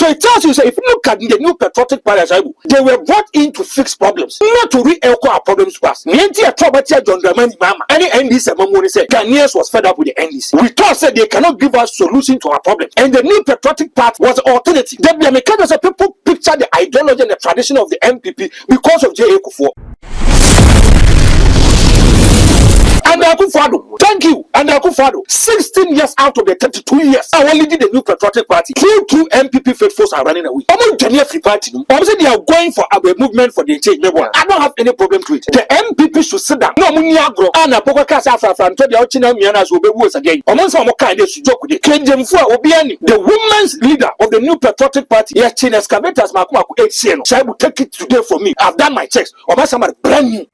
So it tells you, say, if you look at the new patriotic party, they were brought in to fix problems, not to re-echo our problems to us. Niente a trouble John Dramani Mama. Any NDC Mamoni said Ghanaians was fed up with the NDC. We thought said they cannot give us solution to our problem. And the new patriotic party was the alternative. Then the Americans people picture the ideology and the tradition of the MPP because of J.A. Kufuor. And Akufo-Addo, thank you. And Akufo-Addo, 16 years out of the 32 years, I only did the new patriotic party. Two MPP faithfuls are running away. I'm not free party. I'm saying they are going for a movement for the change. I don't have any problem to it. The MPP should sit down. No, Muniagro, and Apoka Casa from the Ochina Mianas will be worse again. I'm also kind of joke with the Obiani, the women's leader of the new patriotic party. Yes, China excavators, Makuaku, HCN. So I will take it today for me. I've done my checks. Or my somebody brand new.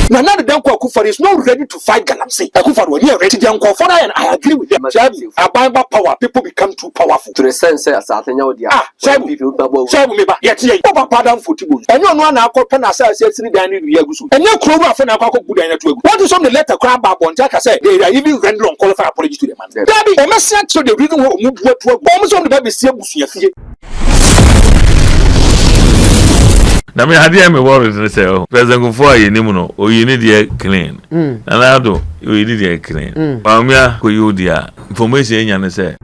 Now the Danko Akufo is not ready to fight Galamsey. Akufo when you're ready, Danko for and I agree with them. Ababa power, people become too powerful. To the sense as I think you are. Yet Papa down for Tibu. And you know now called Panasa says Daniel Yagusu. And you crow off and I could put in. What is on the letter crab on Jacka said they are even render unqualified apology to the man. Baby, a message to the reason who moved to a bombs on the baby Siabusi. Na me hade me worry to say President Kufuor ye nimu o yi ni de clean na na do o yi ni de clean pa me ko yi dia information nya ne say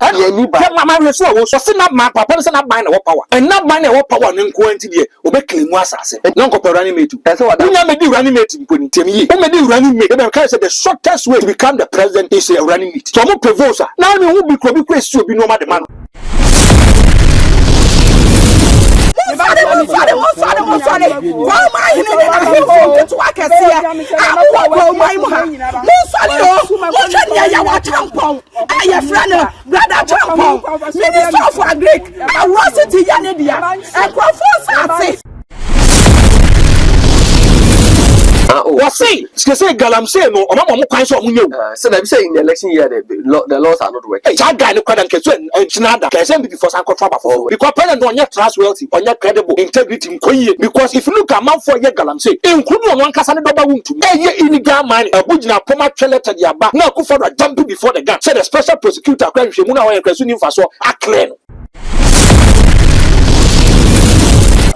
mama we so say na ma papa say na ban na power and na ban na power ne nko anti de o be claim asase na nko perani metu nya me di running mate mponi temi o me di running mate e can say the shortest way to become the president is a running mate so mo prevosa na me who be kwesi obi no ma de man Sorry. Why am I in the to work as here? I'm brother Champon, Minister of Agric, I was it to Yanidia, and Crawford. What say? Say Galamsey no, or Mamma Kwanso Munyo. So I'm saying the election year, the laws are not working. I got no credit and Chinada can be for some trouble because President on your trustworthy, on your credible integrity, because if you look at Mount for your Galamsey, including one Casana Babu to me, in the man, a Bujina Poma Trellet at your back, now for a jumping before the gun, said a special prosecutor, Shimuna and Presuming Faso, a clan.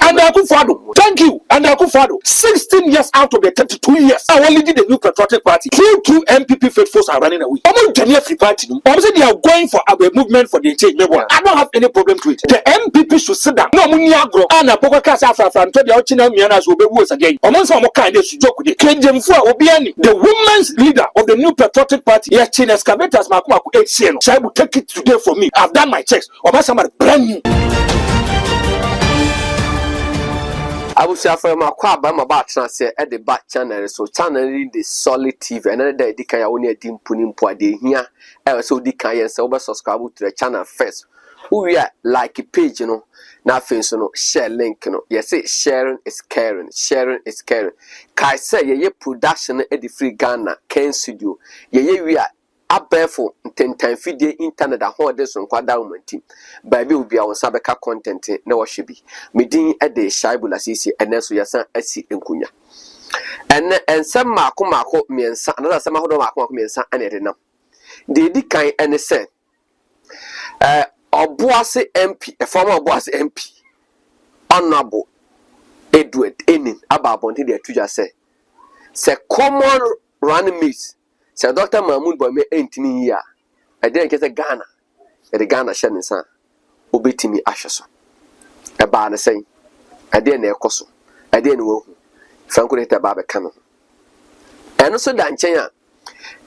And Akufo-Addo, thank you. And Akufo-Addo, 16 years out of the 32 years, I only did the new patriotic party. Two MPP faithfuls are running away. I'm not free party. I'm saying they are going for a movement for the change. I don't have any problem to it. The MPP should sit down. No, Muniagro, and Apoka Casa from the Ochina Mianas will be worse again. I'm also kind of joke with the Obiani, the women's leader of the new patriotic party. Yes, China excavators, Makuaku, HCN. So I will take it today for me. I've done my checks. Or my somebody brand new. I will say for my quab, I'm about to say at the back channel, so channel the solid TV, another day, the Kayoni Dim Punim Poade here, so the Kayan sober subscribe to the channel first. Who we are like a page, you know, nothing, so no share link, you know, yes, sharing is caring, Kai say, ye production at the free Ghana, Ken Studio, ye we are. Abefo 10 time video internet a hold this on kwada womanti baby will be our sabeka content na wo hwe bi medin e de shaibula sisi eneso yasan asi enkunya ensem maako miensa another sama hodo maako miensa ane de nam de di kan ene se oboase MP a former oboase MP honorable Edward Enin ababonti de atuja se common running mates. Sir Dr. Mahmoud boy me entimi ya. I didn't get a Ghana. The Ghana shannon san. Obetimi ashaso. A bar saying. I didn't know coso. I didn't know. Franco de Baba Cano. And also Danchaya.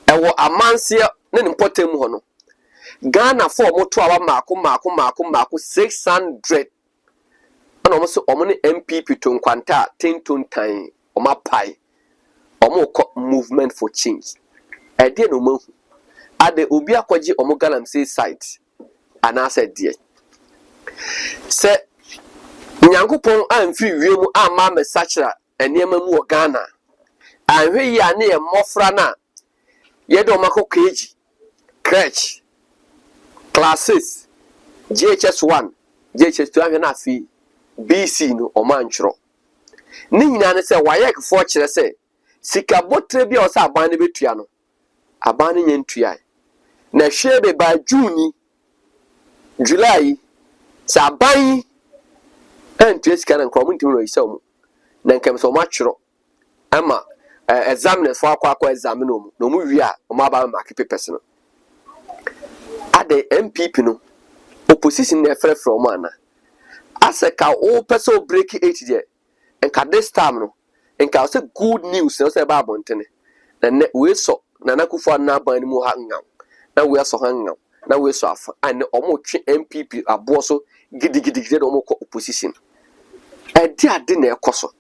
I was a man here, then important mono. Ghana for more 2 hour Marco 600. And almost omni MPP to Quanta, 10 time, or my pie. Or more movement for change. I didn't know. At the Ubia Kwaji Omogalamsey site, and I said, dear. Say, Nyankupon and free room are Mamma Sacha and Yamamu Ghana. And we are near Mofrana. Yedomako Keji, Crutch, Classes, JHS1, JHS2 and a fee, BC no or Manchro. Nina say, why I fortunate say, Sikabotre be or Sabani Bitiano. abane nyentua na hwebe ba June July sa ban entua sika na nkomo ntimi no yisamu na nkam so matwero ama examiners for akwa examine no mu wi a o ma ba mark papers no ade MPP no opposition na frɛ from ana aseka o person break 8 there enka this time no enka say good news no say ba abontene na we so na nakufo na ban mu ha ngam na we so ha ngam na we so afa and omo twe MPP abo so gidigidi omo ko opposition edi ade na ekoso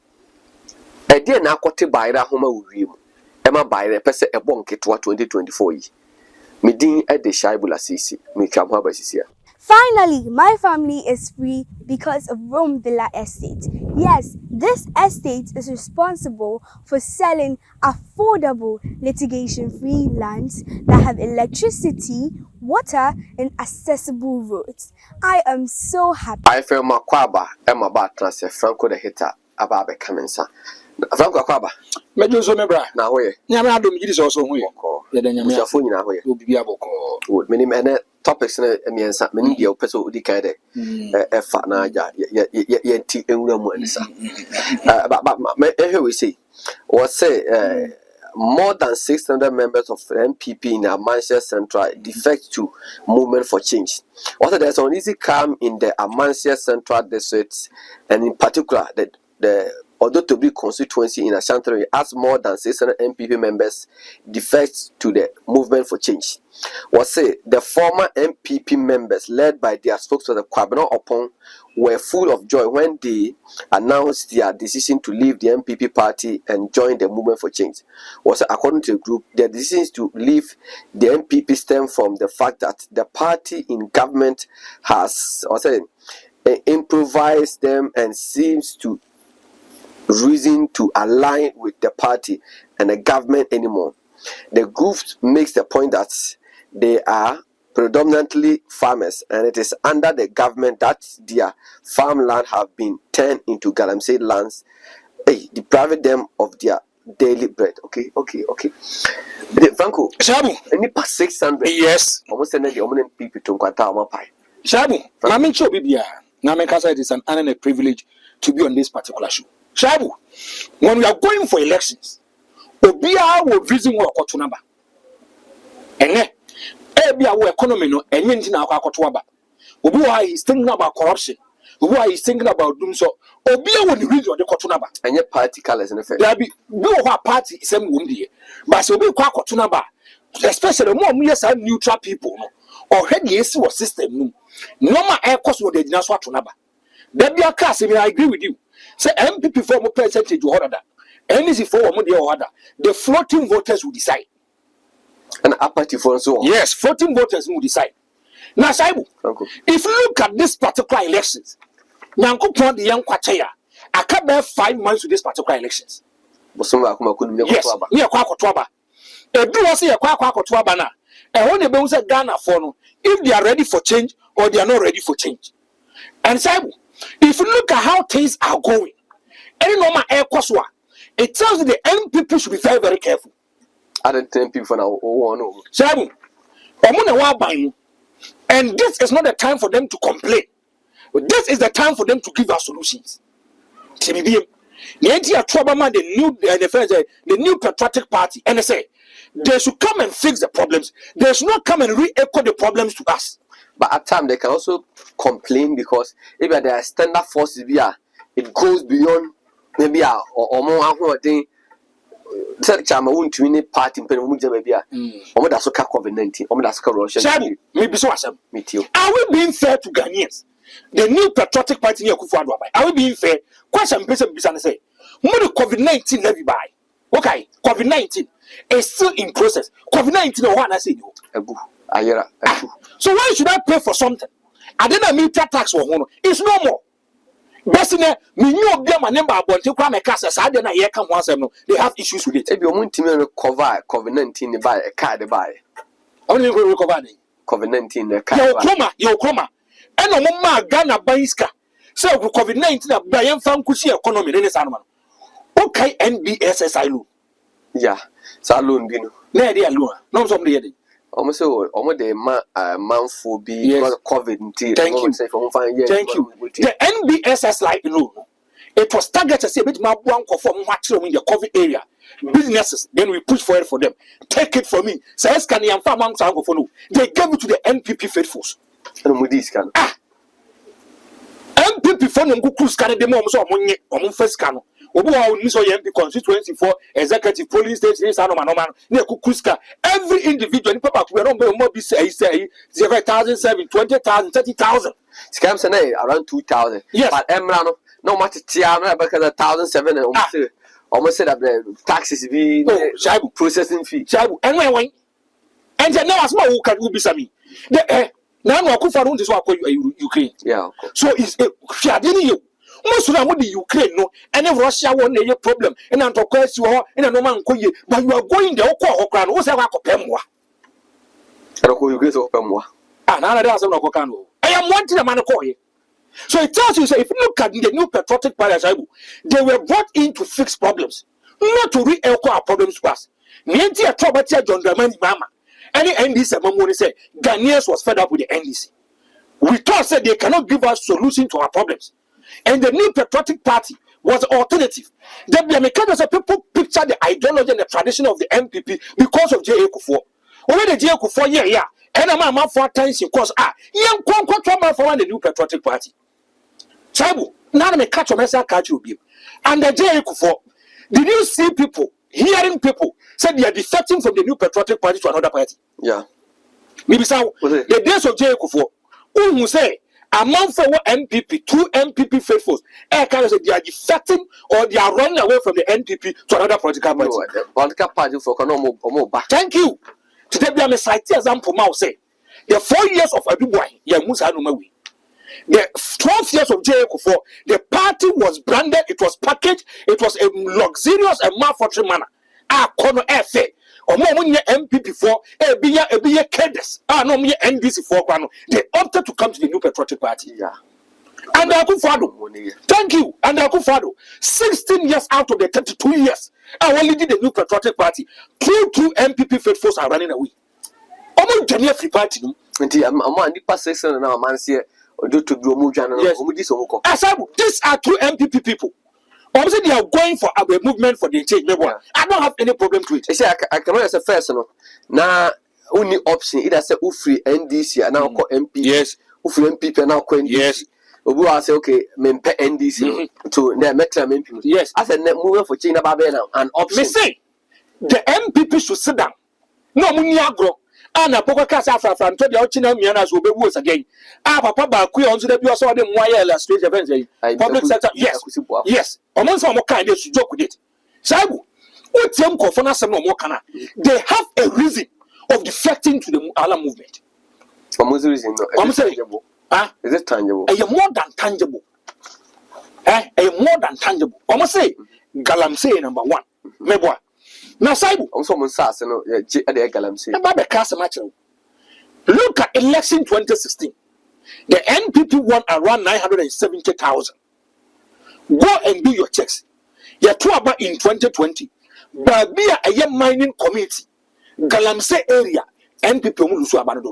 edi na akote bayra homa wuwie mu ema bayra pese ebo nketo 2024 yi medin ede shaibula sisi me twam ha basisi. Finally, my family is free because of Rome Villa Estate. Yes, this estate is responsible for selling affordable litigation-free lands that have electricity, water, and accessible roads. I am so happy. I feel Makwaba, Emma Batras, Franco the Hitter, Ababe Kamensa. Franco Kwaba. Mejo so mebra. Na hoye. Nyame adom gidi so so hoye. Ya da nyame. Musafo nyina hoye. Obi bia boko. Would many men topics na emiensa many dia opeso odi kai de efa na aja ye ti enwura mu anisa. But here we see was say more than 600 members of MPP in Amansia Central defect to Movement for Change. Also, there's an easy calm in the Amansia Central district, and in particular, the although to be constituency in Ashanti has more than 600 MPP members defect to the Movement for Change. Was say the former MPP members led by their spokesperson Kwabena Opon were full of joy when they announced their decision to leave the MPP party and join the Movement for Change. Was according to the group, their decisions to leave the MPP stem from the fact that the party in government has improvised them and seems to reason to align with the party and the government anymore. The group makes the point that they are predominantly farmers and it is under the government that their farmland have been turned into galamsey lands, depriving them of their daily bread. Okay. Franco, Shabu, any past 600? Yes. Almost any omen people to Quanta or Mapai. Shabu, I mean, sure, Bibia. Now, it is an honor and a privilege to be on this particular show. Shabu, when we are going for elections, Obia will visit what Kotunaba. And our economy no anything na akwakotoaba. Obi is thinking about corruption. Obi is thinking about doom so. Obi will read your Kotunaba. And your party colors in effect. There be no party same wundi. But Obi kwa Kotunaba, especially more years are neutral people no. Or head yes was system no. Normal air cost what they did not Tunaba. There be a cast, I agree with you. Say MPP for more percentage order that. NEC for more order. The floating voters will decide. An apathy for so on. Yes, 14 voters will decide. Now, Saibu, if you look at this particular elections, Nyanko Pond the young Kwachaya, I can't bear 5 months with this particular elections. Yes, near Kwakotwaba. A do say a Kwakotwaba now. And when they bounce a Ghana for no, if they are ready for change or they are not ready for change. And Saibu, if you look at how things are going, any normal air Koswa, it tells you the MPP should be very, very careful. I don't think people now. Oh, Sabu, and this is not the time for them to complain. This is the time for them to give us solutions. The new patriotic party, and they say they should come and fix the problems. They should not come and re-echo the problems to us. But at times they can also complain because if there are standard forces, it goes beyond maybe or more thing. Chama won't win a party in Penumuja maybe. That's okay. COVID-19. That's Russia. Maybe so. Me too. Are we being fair to Ghanaians? The new patriotic party here, are we being fair? Question person say, more COVID-19 levy by. Okay, COVID-19 is still in process. COVID-19 or one I say you. So why should I pay for something? I didn't mean tax or one. It's no more. Besine me knew be my number about to come cast as I didn't hear come once they have issues with it. If you want to cover COVID-19 buy a card buy. Only will recover COVID-19 car. Your coma. And no mama Ghana Baiska. So COVID-19 Brian found Kushi economy in this animal. Okay, NBSS I look. Yeah, Saloon Bino. na dey alone no some dey almost so almost the month for be because COVID until thank you the NBSS like it was targeted say bit ma buan ko from in the COVID area businesses then we push for it for them take it for me say scan yam fa man so for no they gave it to the NPP faithfuls and with this scan NPP for no go scan dem so omo first scan obi wa oni so MP constituency for executive police station is normal na kukuska every individual ni papa we don't be more be say 0,000 20,000 30,000 scam say around 2,000 yes. But emra no matter tia no because 1,700 almost said that the taxes be processing fee shabu and when and now as ma who can be sami the now no akufa don't is what Ukraine yeah so is fiadini you most of them the Ukraine no and Russia won a problem and antokwa you and no man koye but you are going the okwa no say akopemwa eroko Ukraine so opemwa na there say no koka no I am wanting a man koye. So it tells you, say, if you look at the new patriotic party, they were brought in to fix problems, not to re-echo our problems to us. Nienti a trouble John Dramani Mama. Any NDC Mamoni said Ghanaians was fed up with the NDC. We thought said they cannot give us solution to our problems. And the new patriotic party was the alternative. Then the Americans people picture the ideology and the tradition of the MPP because of J.A. Kufuor. When the J.A. Kufuor, yeah. And a man for attention because young Kwanko for the new patriotic party. Saibu, now me catch your message catch you. And the J.A. Kufuor, did you see people, hearing people, said they are defecting from the new patriotic party to another party? Yeah. Maybe so. The days of J.A. Kufuor, who say, among for MPP, 2 MPP faithfuls, they are defecting or they are running away from the NPP to another political party. Political party for more back. Thank you. Today, we are cite example now say the 4 years of Abiboy, Yamusa Numawi. The 12 years of J.A. Kufuor, the party was branded, it was packaged, it was a luxurious and malfortune manner. Kono Efe, or more MPP for a be Kedes, no me NDC for Kwano. They opted to come to the new patriotic party. Yeah. And Akufo-Addo, thank you, and Akufo-Addo, 16 years out of the 32 years, I only did the new patriotic party. Two MPP faithfuls are running away. Almost the free party. I'm on the passation now, man. See, do to do Mujana. Yes, these are 2 MPP people. Obviously, they are going for a movement for the change. I don't have any problem to it. I come as a first, now only option either say free NDC and now call MP. Yes, free MPP and now call NDC. Yes. Obu I say okay, men pay NDC to the metro MP. Yes, I said moving for China Babe now an option. Me say the MPP should sit down. No, muni agro. Ana poko kasa afran to the China miana so be worse again. Papa ba ku on so dey so dey moya la stage events public sector. Yes. Yes. Omon so mo kan dey su joke with it. Saibu. O tiem ko for na sem no mo kana. They have a reason of defecting to the Allah movement. Almost reason no. Is it tangible? More than tangible. More than tangible. Almost say Galamsey number 1. Meboa. Now Saibu. Also Monsas no Galamsey. Look at election 2016. The NPP won around 970,000. Go and do your checks. You're too about in 2020. But be a mining community. Galamsey area. NPP will lose about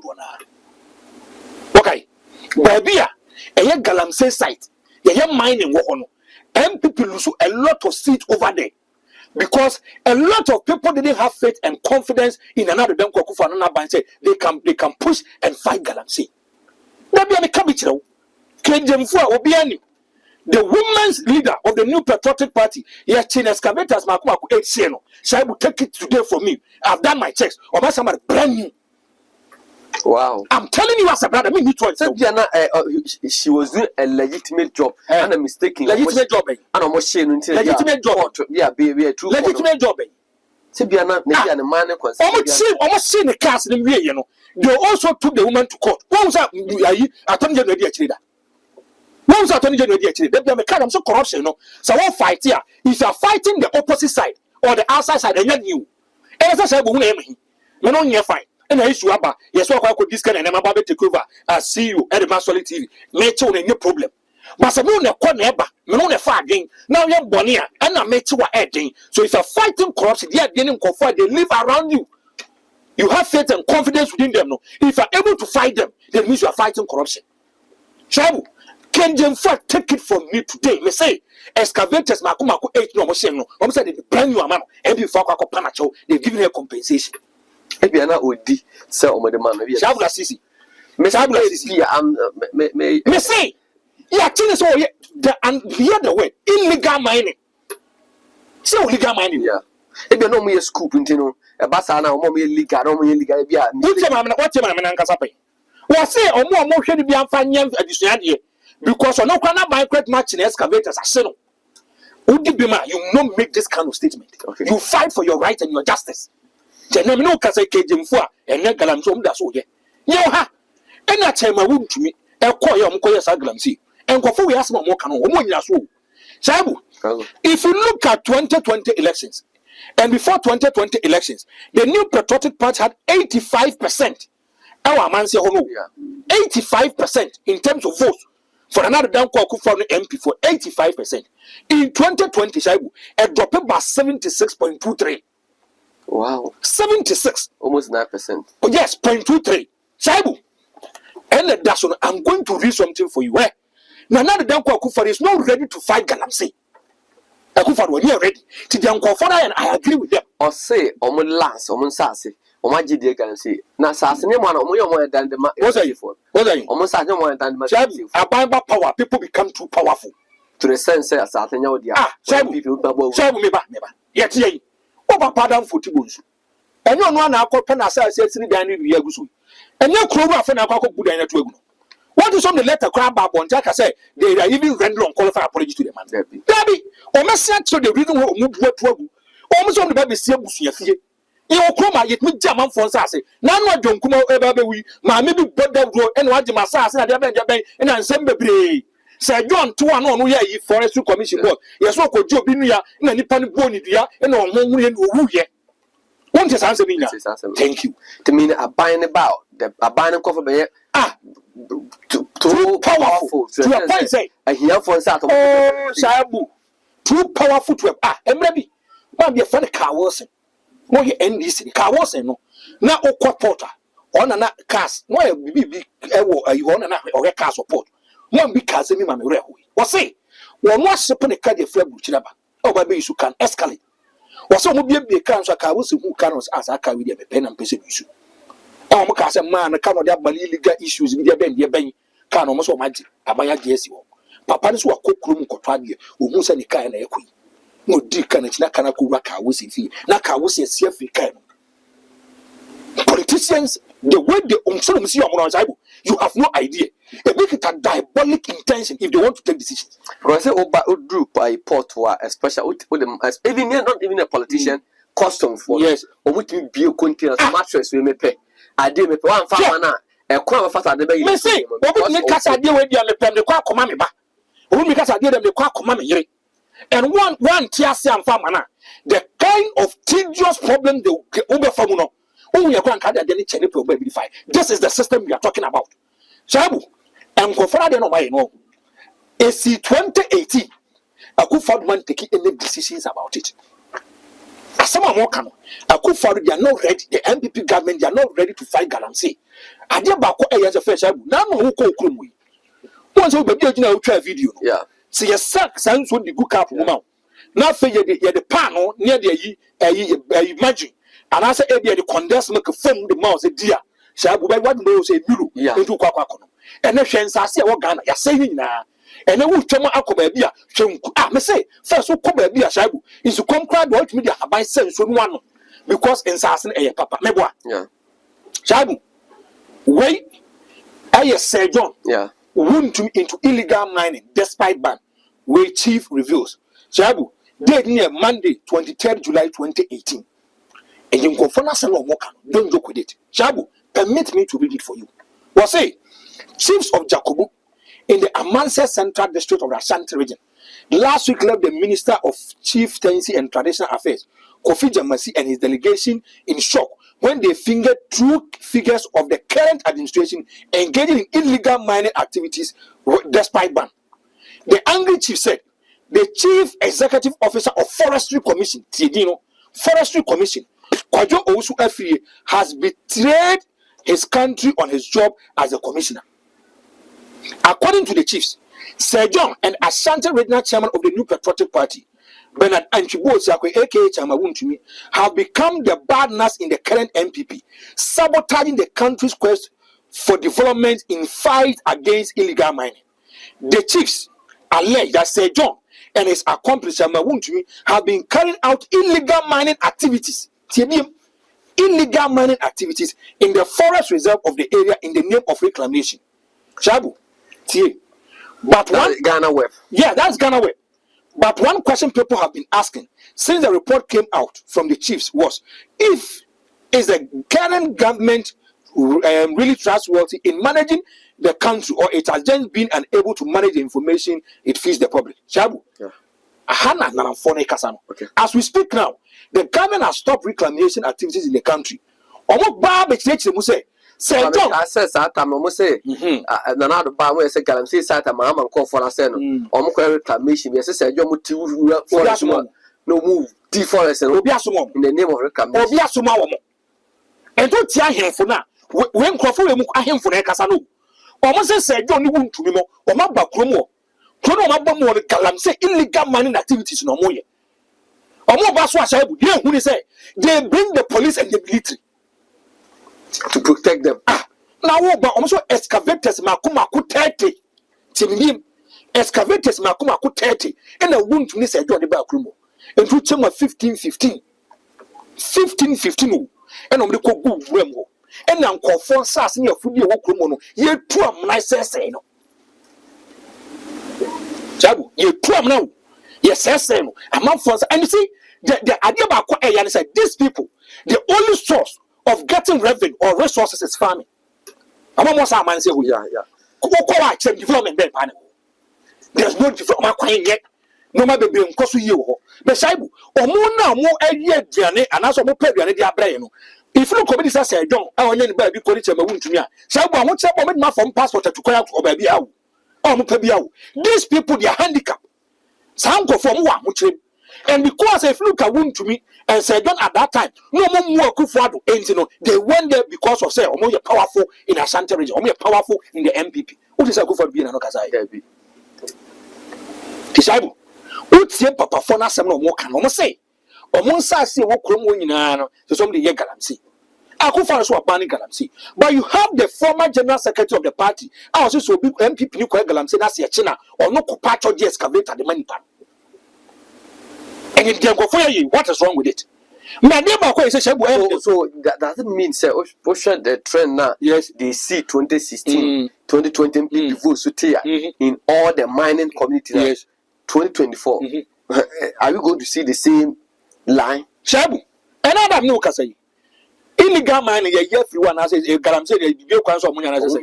okay. Baby, a Galamsey site, a mining wohono. MPP lose a lot of seats over there because a lot of people didn't have faith and confidence in another bank or another bank. Say they can push and fight Galamsey. Baby, I'm a cabbage now. The women's leader of the new patriotic party, Chin excavators, Makuaku 8 Sieno. So I will take it today for me. I've done my checks. Or my somebody brand new. Wow. I'm telling you as a brother, she was doing a legitimate job and a mistaken legitimate job. And almost legitimate job. Yeah, be a true legitimate job. Almost seen the cast in the way, you know. They also took the woman to court. What was that? Attorney General Chida. What was Attorney General Chida? I'm so corruption, you know. So what fight here? If you are fighting the opposite side or the outside side, then you're new. And as I said, we're not fine. And I used to have yes, what I could this kind and I'm about to take over as CEO at the Master TV. Make sure no problem. But I'm not a corner, I'm not a far again. Now you're Bonia, and I make you a heading. So if you're fighting corruption, they are getting comfort, they live around you. You have faith and confidence within them. No, if you are able to fight them, then means you are fighting corruption. Shabu, can Jemfa take it from me today? Me say excavators makumako 8 no mo no. Almost said they brand new amount and before kwako panacho, they giving her compensation. Ebi ana odi say omode man no. Shabu la sisi. Me say yeah, things so the and hear the word illegal mining. So illegal mining. Yeah. Ebi no mo ye scoop ntino. E ba sa na mo illegal, no mo illegal ebi a. What am I nkasa pe? We say omo hwe ni bi amfa nyam adusua de because ono kwa na micro match in excavators ase no. Udibima, you not make this kind of statement. Okay. You fight for your right and your justice. Jenem no kasa kejemfo a ene galamso mda so ye. Ye ha. Ena chema wum tumi. E ko ye omko ye sa galamsi. Enkofo we asema mo kanu omo nyina so. Sabu. If you look at 2020 elections and before 2020 elections, the new patriotic party had 85%. Our man say 85% in terms of votes. For another down call for the MP for 85%. In 2020, Shaibu, a drop by 76.23. Wow. 76. Almost 9%. Oh, yes, 0.23. Shaibu. And that's one. I'm going to read something for you. Now, another down call for is not ready to fight Galamsey. Akufo when you're ready. To the uncle for and I agree with them. Or say, Omun Lance, Omun Sassi. Omaji de Galamsey. Now, Sassi, no one, Omo, than the What are you for? What are you? Almost I don't want than the Ababa power. People become too powerful. To the sense, as I think, people double. Yet, ye. Over pardon for Tibus. And you know, now, Copen, as I said, Daniel Yagusu. And you crow off and I could put in a. What is on the letter crab up on Jack? I say they are even rendering unqualified apology to the man. Debbie, or message to the reason who moved what trouble. Almost on the baby seems you chroma yet me jam for Sassy. None of John Kumo ever we, my maybe but that road and what my sass and and ensemble brave. Sir John, 2 1 on ye forestry commission board. Yes, what could you be near in any panic bony dear and on one who ye. Won't just answer me now. Thank you. To mean a buying about the a buying cover by too powerful to a point say I hear for Saturday. Oh, Sabu, too powerful to and maybe might be a funny car was more you end this car was no now or porter on an cast no be you on an or a car support one because me mammy was say one was upon a car de flab chilaba or baby you can escalate or some be a cancer car was who cannot as I carry a pen and paper issue. Oh, because a man cannot have legal issues with your ben, can almost imagine. Abaya GSU. Papa is what cook room cotradia, who send a car and a queen. No dick and it's not Kanaka was in fee. Naka was a selfie can. Politicians, the way they on you have no idea. They make it a diabolic intention if they want to take decisions. Because I drew by port or especially even not even a politician, custom for yes, or would be a continuous mattress we may pay. I did me one farmer a crowd of fast at the bay. May say, what would make us idea when you are the quack command back? Who make us idea them the quack command me? And one Tiasian farmer, the kind of tedious problem the Uber Famuno, who we are going to have any channel to verify. This is the system we are talking about. Shabu, and for Friday no my no. AC 2018, I could find one taking any decisions about it. Some are more can. I could follow they are not ready. The MPP government they are not ready to fight Galamsey. I did back as a fresh. Now who call Krumwi. Once over baby you try video. Yeah. See your sack sounds when the good cap woman. Now for you the panel near the imagine. And I say the condensed milk from the mouse a dear. Shabu by what knows a mulu into Quacono. And the chance I say what Ghana you're saying now. And then we'll tell my uncle baby. I say, first, who come baby a shabu is to come crowd watch media by sense one because in Sassin a papa, Meboa. Yeah. Shabu, wait, I say, John, yeah, wouldn't into illegal mining despite ban, where chief reveals. Shabu, dead near Monday, 23rd July 2018. And you go for us and no more. Don't joke with it. Shabu, permit me to read it for you. Was say, chiefs of Jacobu in the Amansa Central District of the Ashanti region. Last week left the Minister of Chieftaincy and Traditional Affairs, Kofi Jamasi, and his delegation in shock when they fingered true figures of the current administration engaging in illegal mining activities despite ban. The angry chief said, the Chief Executive Officer of Forestry Commission, Tidino, Forestry Commission, Kwajo Owusu Efie has betrayed his country on his job as a commissioner. According to the chiefs, Sir John and Ashanti Regional Chairman of the New Patriotic Party, Bernard Anchibo Siakwe, aka Chamawuntumi, have become the bad nurse in the current MPP, sabotaging the country's quest for development in fight against illegal mining. The chiefs allege that Sir John and his accomplice Chamawuntumi have been carrying out illegal mining activities. Illegal mining activities in the forest reserve of the area in the name of reclamation. Shabu, tie. But one Ghana Web. Yeah, that's Ghana Web. But one question people have been asking since the report came out from the chiefs was, if is the current government really trustworthy in managing the country, or it has just been unable to manage the information it feeds the public? Shabu. Yeah. Okay. As we speak now, the government has stopped reclamation activities in the country. Sir John, I said that I'm almost say, another bar where I said, Galam say, Sata, Mamma, call for a seno, almost reclamation. Yes, I said, you move no move, deforest and Obiasum in the name of reclamation. Obiasum. And don't tell him for now. When Crawford him for Casano, almost said, John, you won't to me more, or my back more. Chrono more Galam say illegal mining activities no more. Or more Baswa Shabu, here who they say they bring the police and the military to protect them. Now, but also excavators Makumaku 30. Tim excavators Makumaku 30 and a wound to miss a John the Backroom. And to Chama 1515. And on the Kogu Remo. And now call for Sass near Fudia Wokumono. Ye 2 nice say no. Jabu, ye 2 now. Yes, no. Among funds, and you see, the idea about Kwayan said these people, the only source of getting revenue or resources is farming. Among us, our man say, yeah. Development there, there's no development yet. No matter being cost you, but Shaibu, or more now, more a year, and also more pay the brain. If you look at this, I say, don't, I want to be called to me. Shaibu, I want to make my phone passport to call out or baby out. These people, they are handicapped. Some go from one, and because if you look at wound to me and say, don't at that time, no more Kufuado, and you know, they went there because of say, more powerful in Ashanti region, or more powerful in the MPP. What is a good for being an Okazai? Tishabu, what's your papa for us? Some more can almost say, or Monsa see what Chrome in an to some the Yagalamsi. Akufo so abaning Galamsi. But you have the former general secretary of the party. I was also big MPP new Galamsi that's your China or no Kupacho the excavator the money pan. And if they go for you, what is wrong with it? My neighbor so that doesn't mean say push the trend now. Yes, they see 2016, 2020 MPP votes in all the mining community. Yes, 2024. Are we going to see the same line? Shabu. And I don't know Kasai. Illegal mining, everyone has a Galamse, you can't so many as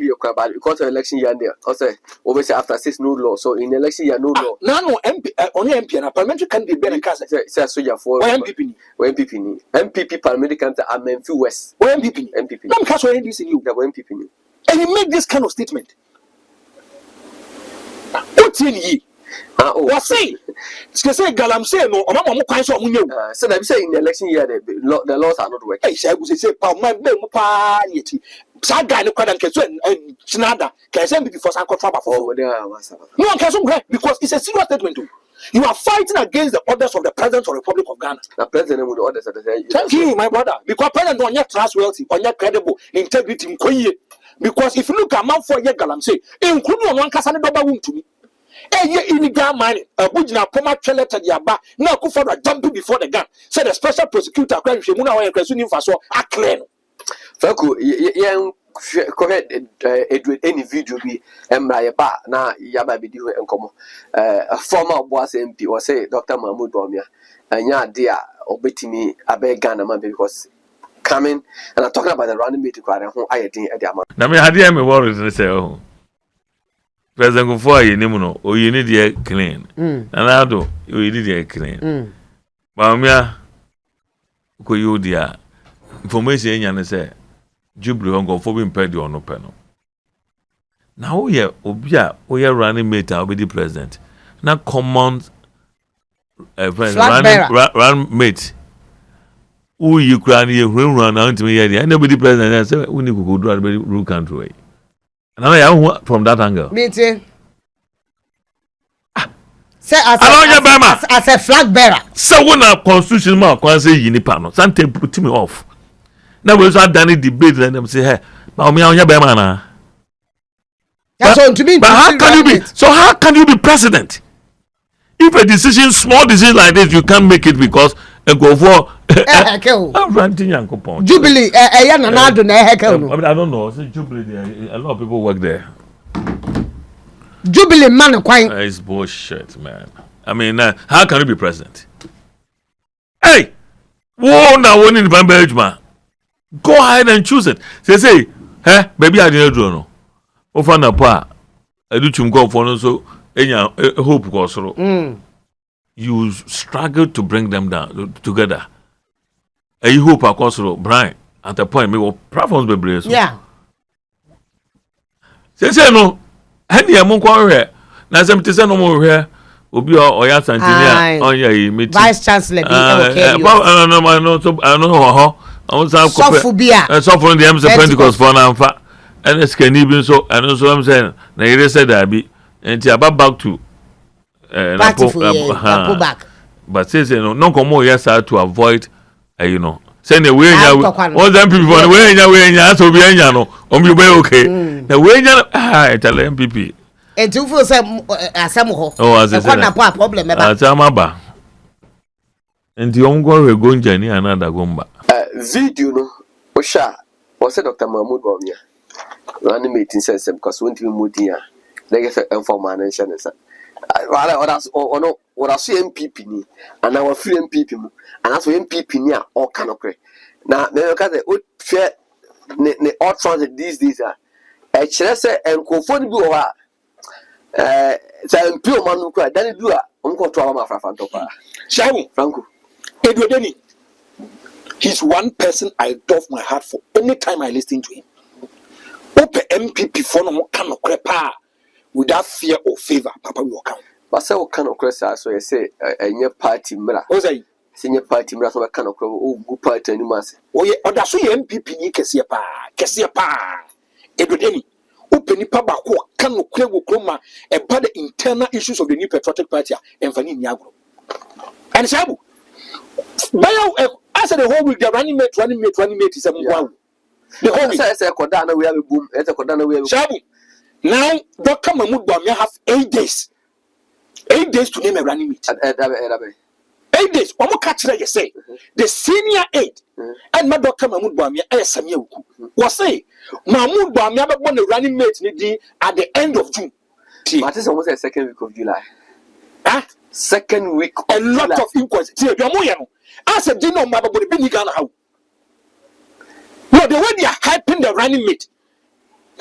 because of election year there. Also, obviously after 6 no law. So in election year, no law. No, MP, only MP and a parliamentary candidate Ben and Casa. Says so for MPP parliamentary candidate are Memphis West. MPP. I'm casting this in you. The MPP. And you make this kind of statement. What's in ye? What say? Say Galamse no, or Mamma Kanso Munyo. So I'm saying the election year, the laws are not working. I would say, my Bemupa Yeti. Saga no Kwadan Kesson and Chinada, Kassem before Sanko Trapa for no one can because it's a serious statement. You are fighting against the orders of the President of the Republic of Ghana. The President would orders at the thank you, my brother, because President on your trustworthy, on your credible integrity. Because if you look at Mount 4 year Galamse, including one Cassandra Baba to me. Illegal mining, Bujina Poma Trellet at Yaba, now Kufa jumping before the gun. Said the special prosecutor, Shemuna, and Krasunim Faso, are clear. Faku, young, correct, any video be Emra Ba, now Yaba be doing and come. A former boss MP or say Dr. Mahmoud Bomia, and ya dear, obey I beg Ghana man because coming and I'm talking about the running meeting card and I didn't at the amount. Now, I didn't worry to say, oh. President Kufuor Yenimuno, or you need the clean. And I do, you need the clean. Mamma, you dear information and say, Jubilee on go for being paid on no panel. Now, we are running mate, I'll be the president. Now, command run mate. who you cry here, run out to me, and nobody president, I said, we need to go to the rule country. And I from that angle. Meeting. Say as a flag bearer. So when our constitution ma say Yinipano, something put me off. Now we start done debate and them say, hey, but me on Bemana. But how can you be? So how can you be president? If a decision, small decision like this, you can't make it because a go for. I'm ranting Uncle Pong. Jubilee, I don't know. Jubilee, a lot of people work there. Jubilee man, quite. It's bullshit, man. I mean, how can you be president? Hey, whoa, now one in the Bambridge, go ahead and choose it. Say, hey, baby, I didn't do no. Over na pa, I do chum go for no so. Hope goes through. You struggle to bring them down together. And you hope across through Brian at the point, maybe platforms be brave. Yeah. Say no. Any among quarry. Now, some to say no more here. Obi or ya Santinia on your meeting. Vice Chancellor. I was Sophobia. Sophon the Ems Pentecost for Namfa. And it's can even so. And also, I'm saying, they said I be. And back to back. But says no come more yes to avoid send the way all them people for the way so be no okay the way tell MPP and to for some asamo as a problem about and the ongo go journey another gomba video no osha was Dr. Mahmoud Bawumia running meeting sense because when you move here they get information is what I see MPP ni and our free MPP and that's what MPP ni all kind of now me look at the share ne all transit these days e kire say enkofo ni bi o ha say MP o manu ko dan du a onko to ama frafa ntopa shawu Franco Edwardeni he's one person I doff my heart for any time I listen to him open MPP for no kind of pa without fear or favor, Papa will come. But so kind of cressa, so I say, a new party mira. Oh, say, senior party mira, so I kind of good party anymore. Oh, yeah, or that's why MPP Cassia Pa. Edwardeni, open Papa who can no clear chroma about the internal issues of the new patriotic party and Fanny Niagro. And Sabu, by I said the whole week, they're running mate is a one. The whole week, I said, Cordana, we have a boom, at a Cordana, we have Sabu. Now, Dr. Mahmoud Bawumia have 8 days. 8 days to name a running meet. 8 days. One more catch that you say. The senior aide and my Dr. Mahmoud Bawumia Samia Uku was say Mahmoud Bawumia won a running mate at the end of June. But it's almost a second week of July. Second week. A lot of inquiries. I said, do you know my body being Ghana how? No, the way they are hyping the running mate.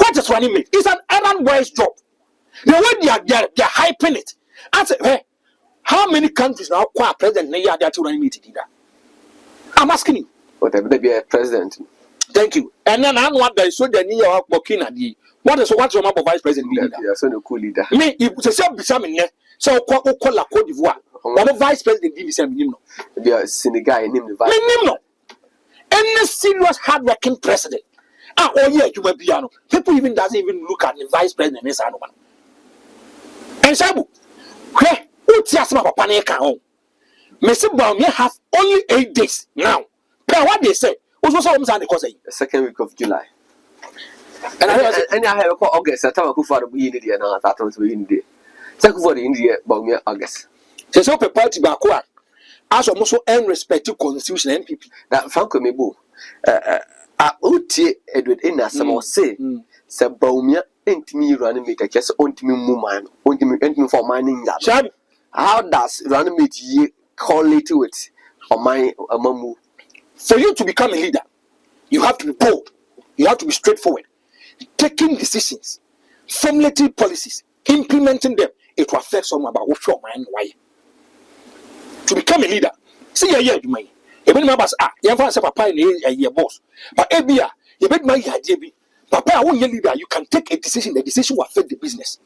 What is running mate? It's an errand boy's job. The way they're hyping it. I said, hey, how many countries now qua president they are to running mate? I'm asking you. Whatever they be a president. Thank you. And then I'm one that so the near working at the what's your number vice president leader? Yeah, so the cool leader. Me, it's a sub becoming there. So call la Cote d'Ivoire. One vice president did the same name. They are Senegal and him the vice. Name no. Any serious hard-working president. Oh yeah, you might be people even doesn't even look at the vice president as one. And Sabu, hey, what's your smart panic home? Mr. Bawumia have only 8 days now. Per what they say, also some the cause the second week of July. And I have a August. I tell you for the India now. That was in India. Second for the India Bawumia August. So per party bakwa. As almost and respect to constitution NPP. That Franco Mebo. Uti Edward Ina some say Bawumia ain't me running mate just onto me woman onto me for mining that. How does running mate ye correlate to it on my mamu? For you to become a leader, you have to be bold, you have to be straightforward, taking decisions, formulating policies, implementing them. It will affect someone about what your mind why. To become a leader, see you may. Even my boss, you have a papa in a year boss. But Abia, you bet my idea be Papa, I want your leader. You can take a decision, the decision will affect the business.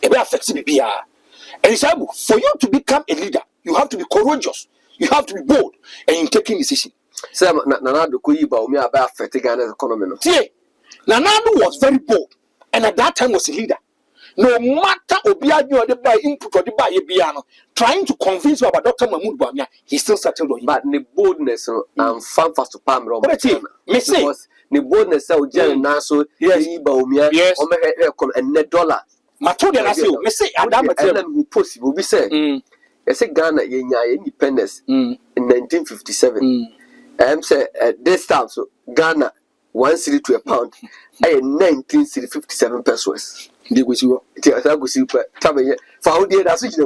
It will affect CBPR. And for you to become a leader, you have to be courageous, you have to be bold, and in taking decision. Say Nana do kuyiba umi aba affect Ghana's economy no. Tie, Nanado was very bold, and at that time was a leader. No matter Obiadi or the buy input or the buy Biano, trying to convince you about Dr. Mahmoud Bawumia, he still settled on him. But the boldness and fan fast to palm Rob. Because the boldness of Jerry Naso, yes, Bawumia, yes, and $1. Matodia Nasio, me say Adam who possible be said. I say Ghana independence in 1957. Say at this time so Ghana 1 cedi to a pound. I 19 cedi 57 pesos. They go see what? It is a good super. Found the other switch.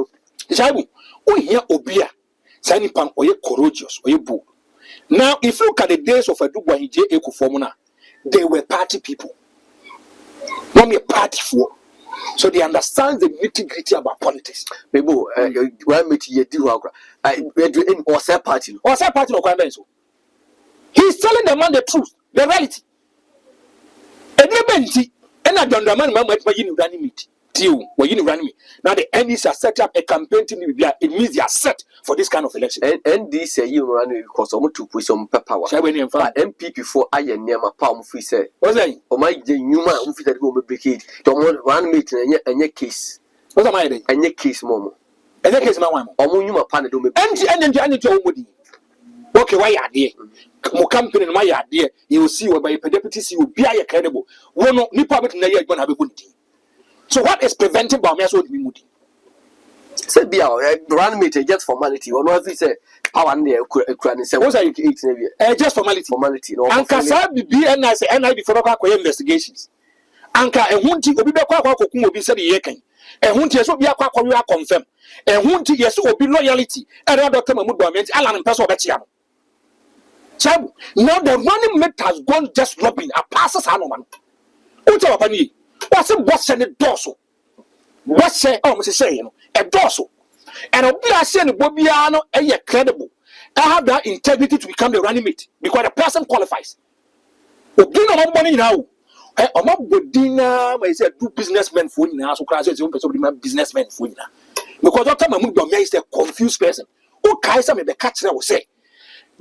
Shabu, we hear Obia, Sani Pan, or courageous, or bold. Now, if you look at the days of Adubu and J. Eko Formuna, they were party people. Not me party for. So they understand the nitty-gritty about politics. Maybe when meet you do I in or say party. Or say party no crime so. He's telling the man the truth, the reality. And I don't man my running meet. When running me. Now the NDC has set up a campaign team. It means they are set for this kind of election. And this you run because I'm to push some power. But MPP for I am near my palm free say. What's that? Oh my human unfit that will break it. Don't run meeting and your case. What's am I? And your case, Momo. And your case, my one. Or you my panel do me. And you okay, why are there? Mo campaign in my idea. You will see what by deputies you will be credible. One no nipa bet na ye going have a. So what is preventing Bawumia so to be moody? Say be run meeting just formality. Or no say power and the say what's it just formality. No. Anka sa be and I say NIB for local investigations. Anka e hunti obi be kwa kokum obi say ye kan. E hunti so be akwa confirm. E hunti yes obi loyalty. E Dr. Mahmoud Bawumia Alan person obetia no. Chabu, now the running mate has gone just lobbying. A passes Hanuman. What's our penny? What's it? What's any dorsal? What's say? Oh, Mrs. Say, a dorsal. And I'll be saying Bobiano, a credible. I have that integrity to become the running mate because the person qualifies. But do not money now. I'm not Bodina, I said, do businessmen for you now. So, class is open businessmen for you now. Because Dr. Mahmoud Bawumia is a confused person. Who Kaisa may be catching will say.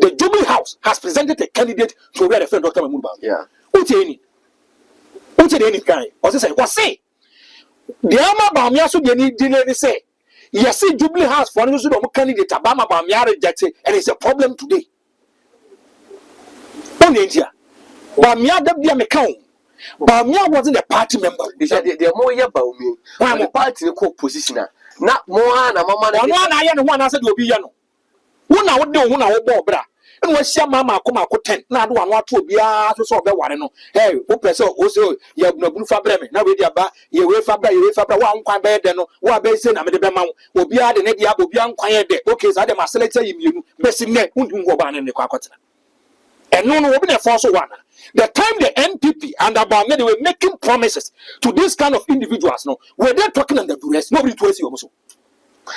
The Jubilee House has presented a candidate to where the friend Dr. Mahmoud Bawumia. Yeah. What's any guy? Or say, what say? The Ama Bawumia so they need say. Yes, Jubilee House for any candidate, Abama Bawumia rejected, and it's a problem today. Only India. Bawumia the account. Bawumia wasn't a party member. They said they're more Bawumia. The party co-positioner. Not more than a mama. One I said, you'll be yano. Una would do una bra. And when she mama come out 10, now do one to be so be one. Hey, who person also you have no blue fabric. Now with your back, you will fabric, one quite bad, then what be saying, I'm the man will be at the net, will be unquiet. Okay, so I must select you, best in net, won't go ban in the quackota. And no one will be a false one. The time the NPP and Bawumia they were making promises to this kind of individuals, no, were they talking under duress? Nobody told you also.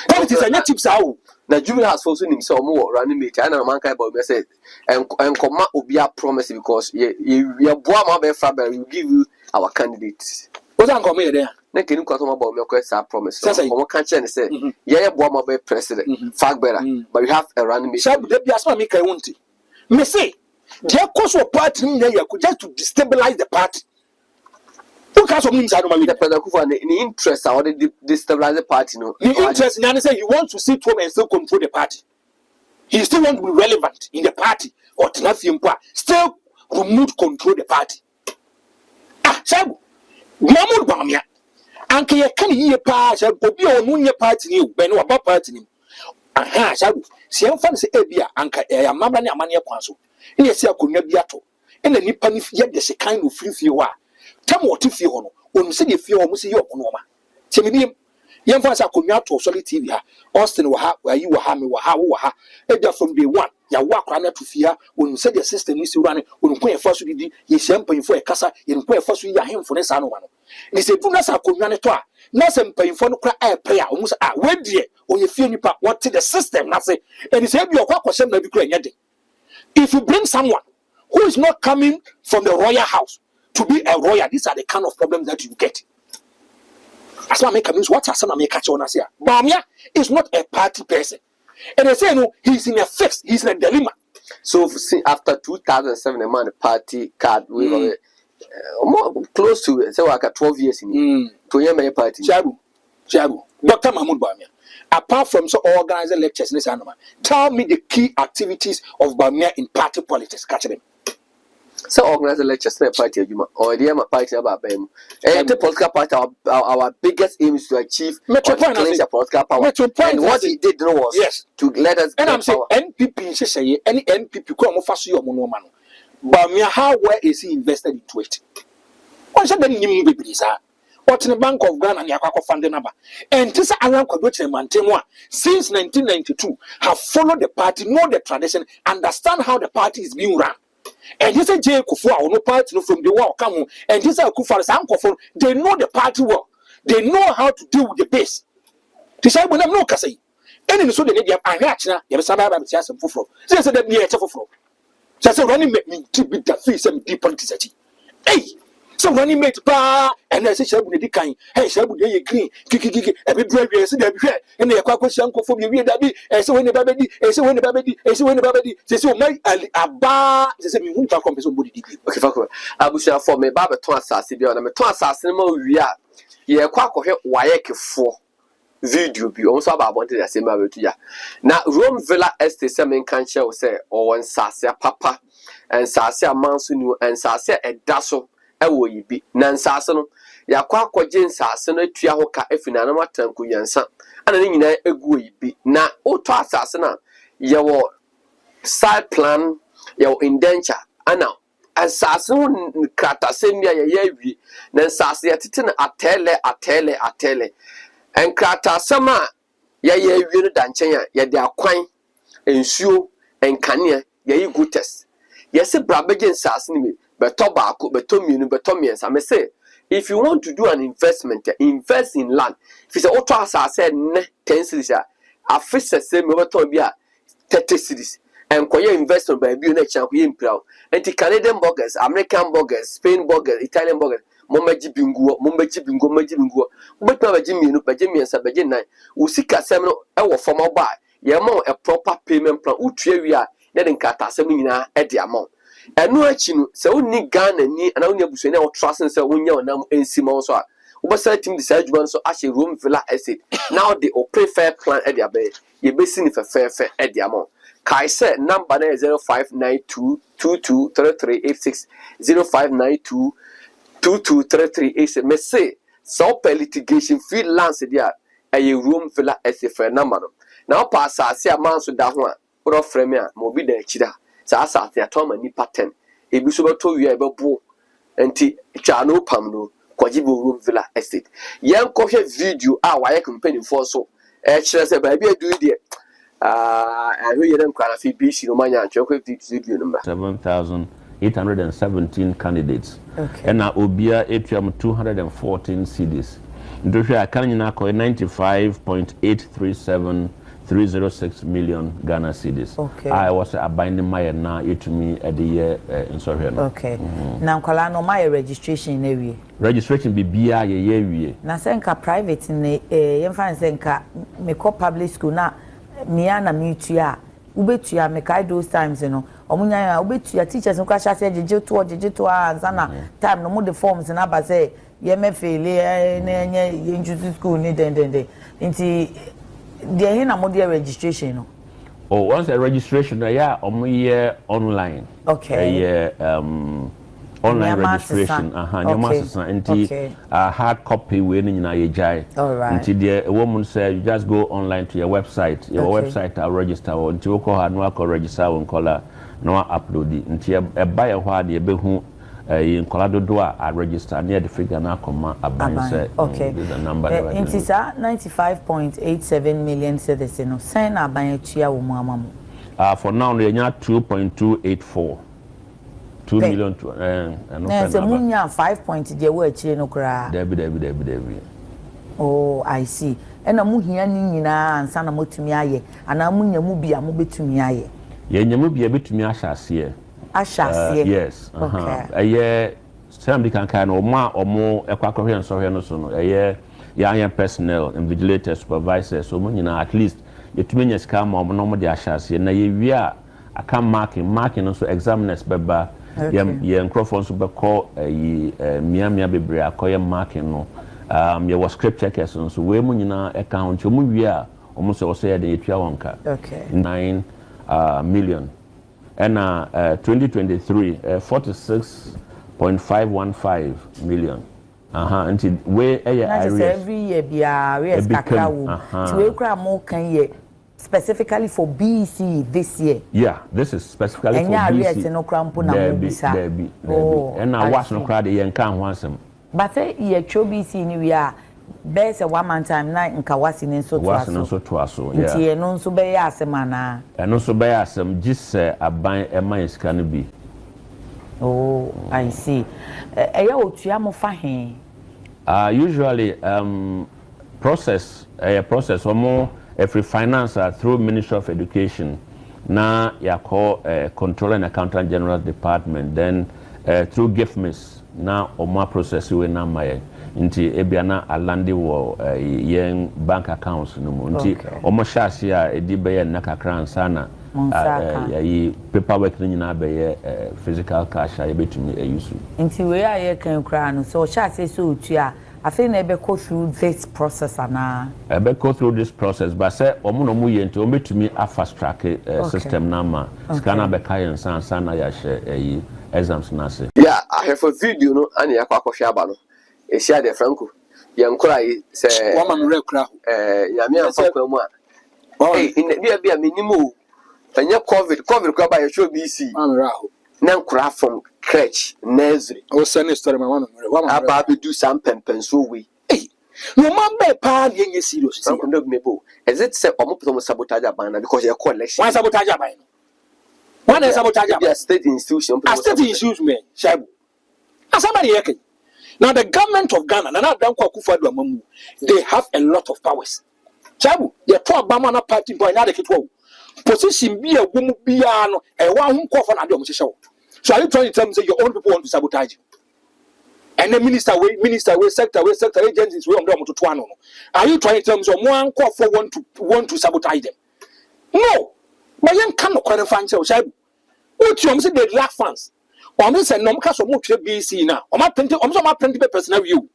That is a net tips out. The Jubilee has also himself more running mate. And a man can say, and come out will be a promise because you are Boama Faber, we give you our candidates. What's uncommon there? Then can you come about your quest? I promise. So, what can you say? Yeah, Boama president, Fagbera, but you have a running mate. Shall be as well make I want it. Me say, their cause of party just to destabilize the party. Who can some means I don't know the interest or the destabilize the party? No, the interest in say he wants to sit home and still control the party. He still wants to be relevant in the party or to not still remote control the party. Ah, Sabu, Mahmoud Bawumia, Anke ye can ye pass, Obi or Munya party new, Ben or about party. Aha, Sabu, see, I'm fancy Ebia, Anka, Mamma Mania Quanso. Yes, I could never be at all. And the Nippon if yet there's a kind of free you are. Tell me what if you on say if you almost see your Noma. Tell me, young fans are coming out to solid TV. Austin will have where you were hammy, how, Edgar from day one. Ya walk run to fear when you said the system is running, when you pay a first with the champagne for a casa, you pay first with your him for the son one. They say, do not have community. Nothing paying for no cry prayer almost at where dear, or you feel what to the system, nothing. And it's every question may be clear. If you bring someone who is not coming from the royal house to be a royal, these are the kind of problems that you get. That's why I make a news. What are some make catch on us here? Bawumia is not a party person. And they say no, he's in a fix, he's in a dilemma. So after 2007, the man the party card we were more close to it. So like 12 years in to hear my party. Chabu, Dr. Mahmoud Bamia. Apart from so organizing lectures in this animal, tell me the key activities of Bamia in party politics. Catch them. So organizing lectures in a party, or the other party about them. And the political party, our biggest aim is to achieve political power. And what he did was to let us. And I'm saying NPP, say any NPP come off as your monoman. Bamia, how well is he invested into it? What's the name of this? What in the Bank of Ghana and Yakako funding number? And this Alan Kwadoche Mantemwa since 1992 have followed the party, know the tradition, understand how the party is being run. And this is Jay Kufua, no party from the war come on. And this is Kufa's uncle. They know the party well. They know how to deal with the base. This I will not know Cassie. And so they need a reaction. You have some some for. Since they need a for. Just running me to be the free some deep politics. Hey! So running mate pa and I say shabu de kan hey shabu de green kiki every drive yes dey be and dey kwa question ko for me we da bi e say when the babedi e say when the babedi e say when the babedi say my aba say me hu ta compare so body di okay fuck abusha for me ba beton asase bi ona me ton asase no ma wi a ye kwa kohwe wayekefo video bi o so ba bonte dey say ma betu ya na Rome Villa Estate say men kan share say o won sase papa and sase amanso ni and sase edaso ewo yibi na nsase no yakwa akwaje nsase no atua ho ka afina na matanku yansa ana ne nyina egu yibi na oto asase na yewo side plan yewo indenture ana asase no krata semia ye yawi na nsase yatete na atele enkrata sama ye yawi no danchen ya ye de akwan ensuo enkane ye yi gutes ye se brabeje nsase ni beto baako beto mienu beto miensa me say if you want to do an investment invest in land if you say auto asase ne 10 cities afisa say me beto bi a 30 cities and koye investment by bi na chan koye impra anti Canadian burgers American burgers Spain burgers Italian burgers momaji binguo beto baji mienu baji miensa baji nan usika sem no e wo formal buy ye ma a proper payment plan utua wi a na den kata sem nyina e de amount enu achi no se woni Ghana ni ana woni abusua na o trust se wonya onam ensima so a wobasa tim de sa adwuma so ahye Rome Villa Estate now the prefer plan e de abe ye besi ni fefe e de amount kai se number na 0592223386 0592223386 me say so litigation free lands dia e Rome Villa Estate for number no na o pass asase amanso da ho a pro frame a mo bi da akira sa asate atoma ni pattern ebi so beto wi e bebo enti twa no pam no kwajibo Rome Villa Estate yen kohwe video a waye company for so e kire se ba bi adu die ahwe yeren kwa na fi BC no manya chokwe video number 7,817 candidates and obia atuam 214 CDs ndohwe aka nyina ko 95.837 million Ghana cedis. I was a binding my now it to me at the year in Soviet. Okay. Now, Colano, my registration in area. Registration be BIA year. Now, Senka private in the Infant Senka, me call public school now, Miana Mutia, Ubetia, make I those times, you know. Omunya, Ubetia teachers who catch us digital, and Zana, time no more the forms and Abba say, Yemefe, in school, need into. There is no registration. No? Oh, once a registration, yeah, online. Okay. Online registration. Okay. Hard copy when you jai. All right. Until the woman said, you just go online to your website. Your website, I'll register. Until you call her, no, I register on color, no, upload it. Until a buyer who the who. In Colorado, I register near the figure now. Okay. The number. It is 95.87 million citizens. Sign up by a chia. For now, they are 2.284. 2 million. There's a munya 5 point. They were chino cry. Debbie. Oh, I see. And a muhia nina and sana motumiaye. And a munya mubi a mubitumiaye. Yenyamubi a bit to me, I shall see. Yes. Okay. Some can kind of more or more a quackerian so young personnel, invigilators, supervisors, so at least the 2 minutes come on normal shall see. And we are aka marking no so examiners beba ye nkrofo so beko mia bebre akoye marking no ye was script checkers so we mu nyina account mu wi a omo so ye de etua wonka 9 million and 2023 46.515 million until we every year we kakra wo so we kra mo kan ye specifically for BC this year. Yeah, this is specifically for BC. No crampo na mo bisa. And I was no crowd yen kan ho asem. But say ye cho BC ni we are best a one man time na nka wasi ne so to aso. Wasi ne so to aso. Yeah. Nti no nso be ya asem ana. Eno so be ya asem gise aban e man sika no bi. Oh, I see. Eya otua mo fa he. Usually process omo every financer through Ministry of Education na ya call Controller and Accountant General Department, then through GIFMIS na omo process we na maye nti ebia na alandi wo yen bank accounts no mu nti omo shase a edi be ye na kakra ansana yi paperwork ni na be ye physical cash a betumi use nti we a ye kan kra no so shase so otua I think they go through this process and go through this process, but say omo mu ye nti o betumi a fast track system na ma scanner be kai nsan na ya share exams na say. Yeah, I have a video no ani ya kwa hwe aba no. E share de Franco. Ye nkura yi say woman re kura ya me afa kwa mu a. Eh bia minimu. Anya covid kwa ba ye show BC. Amraho. Na nkura from crèche nursery. O send story my woman aba be do some pempenso we. Hey. No man be pa ye serious. Franco no mebo. Is it say omo put sabotage abana because you call election. Why sabotage abana? One is sabotage abana. State institution. A state institution me, Shabu. As somebody here. Now the government of Ghana, na Danko Akufo-Addo Amamu, they have a lot of powers. Shabu, ye to Obama na party boy na de kitwo. Position be a woman be no e one who call for na de omo hyehyɛ. So are you trying to tell me say your own people want to sabotage you? And the minister way, sector agencies way on them to no. Are you trying to tell me so one call for want to sabotage them? No. But you can't qualify yourself, Shabu. What you say they lack funds. Or me say no because of much BC now. Or my printing personal view.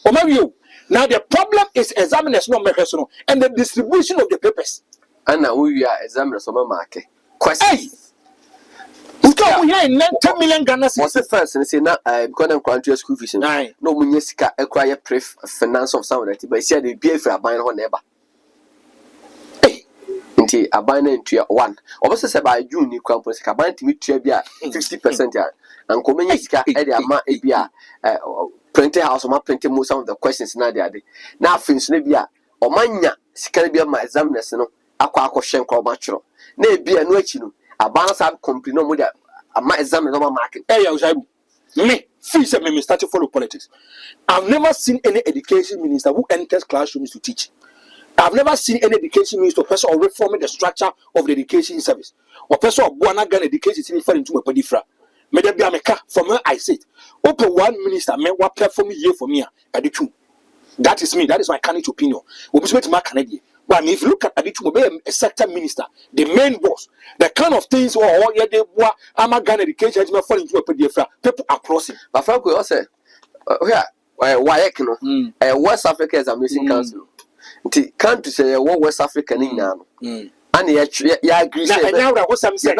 Or my view. Now the problem is examiners no personal and the distribution of the papers. And now we are examiners of my market. Question. We are 10 million Ghana cedis. What's the first and say now because I'm going to school fees. No munyesika acquire pref finance of some that but see the BA for a buying on neighbor. Nti abana ntua 1 obese se ba June ni kwampo se kabana timi tua bia 50% ya anko menye sika e de ama e bia printing house ma printing most of the questions na de ade na afins na bia o manya sika bia ma examiners no akwa hyen kwa ma twero na e bia no achi no abana sa company no mo de ama examiner no ma market ya usaibu me feel say me start to follow politics. I've never seen any education minister who enters classrooms to teach. I've never seen any education minister person or reforming the structure of the education service. Or person of Buana Ghana education is referring to a pedifra. May there be a meka from where I sit. Open one minister, may what perform here for me at the two. That is me, that is my candidate opinion. We'll be to my Canadian. But if you look at the two, a sector minister, the main boss, the kind of things or all yeah, they were Ghana education is falling into a pedifra. People are crossing. But Franco also why West Africa is a missing council. Nti country say West Africa ni nyina no and ya agree say na now what some say e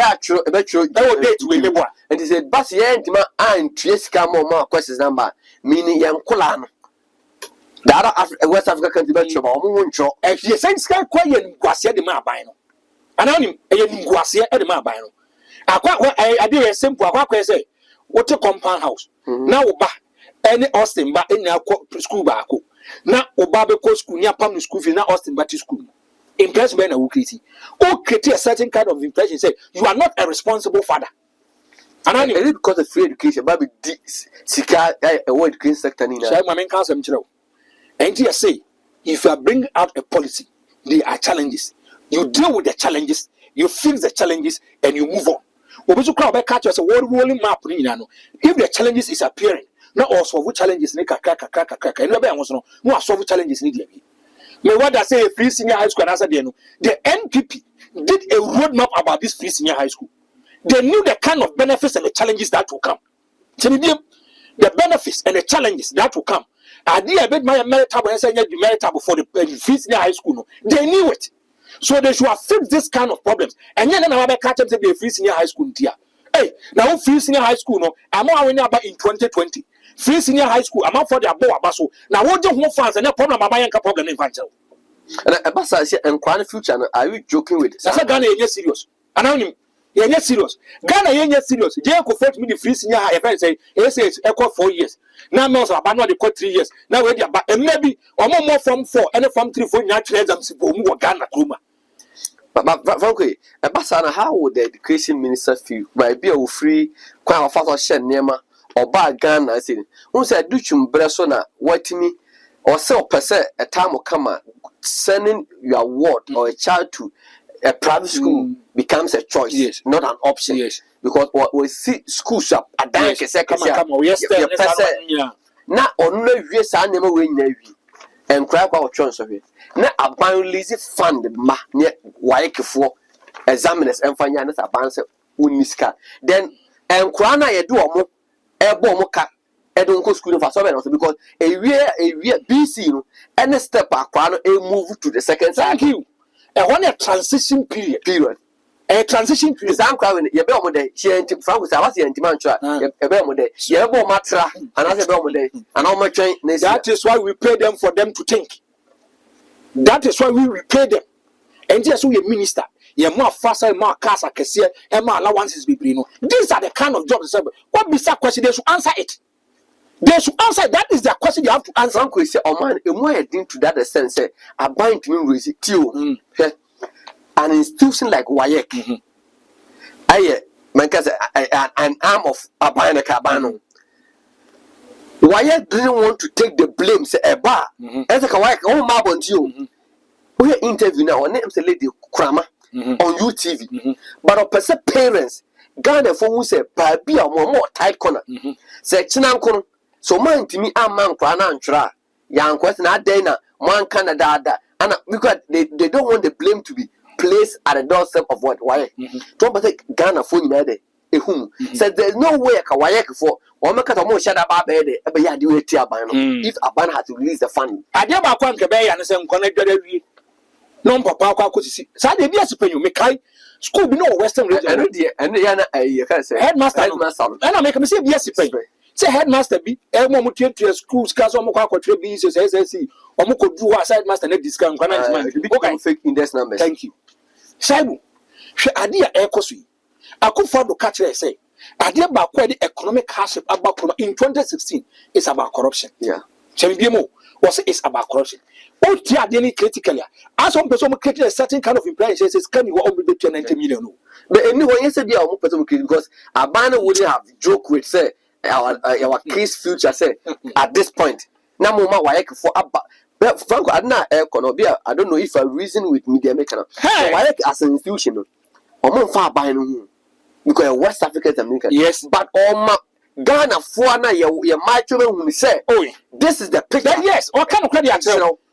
be tro date we be boa and say bas ye ntima an tresika mo questions number meaning yan kola no da West Africa country be tro ba o mo ntro e ye sense kan kwa ye nkwase de ma aban no anonim e ye nkwase de ma aban no akwa ade ye simple akwa say what compound house na wo ba any Austin ba enya school ba ako na obabe ko school ni apam no school fee na Austin Baptist school impress me na wo create a certain kind of impression say you are not a responsible father and is it because of free education baby sika what education sector ni na say my main council mchiro and you say if you are bringing out a policy there are challenges you deal with the challenges you fix the challenges and you move on obisu crowd be catch us a rolling map ni na no if the challenges is appearing na also solve challenges ni kakaka eno be anwo no solve challenges ni dia bi me what I say free senior high school answer there no the NPP did a roadmap about this free senior high school. They knew the kind of benefits and the challenges that will come. So the benefits and the challenges that will come. I did a bit my meritable and say meritable for the free senior high school. No, they knew it. So they should have fixed this kind of problems. And then I catch them to be a free senior high school here. Hey, now free senior high school no, I'm not about in 2020. Free senior high school, I'm out for the above abaso. Now what do you fans and no problem about my problem in Vantel? And Abasa say and Kwan future, are you joking with? That's a Ghana serious. Anonymous. You're serious. Ghana you're serious. Jacob fought me the free senior high. If I say, he says, echo 4 years. Now, most of the court 3 years. Now, we're about and maybe or more from 4 and from 3 for natural exams for Ghana Kuma. But frankly, Abasana, how would the education minister feel? Might be a free, quite a father shed Nema or bad Ghana. I said, who said, Duchum Bressona, what me or so per se a time will come sending your ward or a child to a private school becomes a choice, yes, not an option. Yes, because what we see schools up a dank a second. Now, on no years, I never win navy and crack our choice of it. Now, a bound lazy fund near Wake for examiners and finance a bouncer uniska. Then, and Krana, a duomo, a bomoka, a don't go school for someone because a year BC, and a step back, a move to the second. Thank you. And one a transition period. A transition period. Some crowd, you be on day. She ain't from with our anti-mantra. A bell day. You have more matra, and as a bell day. And how much that is why we pay them for them to think. That is why we repay them. And just we minister. You're more faster, more casa, cashier, and more allowances. These are the kind of jobs. What be that question? They should answer it. They should answer. That is the question you have to answer. Uncle say, "Oh man, a more to that sense, a bind to me with you, an institution like WAEC. I an arm of a bind a cabano. WAEC didn't want to take the blame. Say a bar, as a WAEC, oh marble you. We interview now. Our name's a lady Krama on UTV, but our parents, Ghana for who say, "Baby, or more tight corner." Say Chinankono. So man to me, I'm man crana and tra. Young question at Dana, man Canada, and because they don't want the blame to be placed at the doorstep of what why. Don't take Ghana for you, whom said there's no way a kawaii for or make a more shadow about bed, but yeah, do it if a ban had to release the fund. I never quite can be and some connected every non papa could see. Saturday, yes, when you make school, no Western region, and you can say headmaster, and I make a mistake, yes, say headmaster be elmo mutie to schools cause omo kwa kwatre bi so SSC omo ko do aside master na discount kwa na okay fake index numbers. Thank you Shaibu hwe ade a ekoso yi akufo do catch say ade ba kwa the economic hardship about in 2016 is about corruption. Yeah, Chembimo was it's about corruption. What the ade ni critically as some person create a certain kind of employee says can you omo be 90 million no, but anyway you say dia omo person because abana wouldn't have joke with say our case future say at this point now mama why for abba Franco adna economy I don't know if I reason with media maker why as an institution or far by no because West African American yes but Ghana for na your macho who say oh this is the picture yes what kind of credit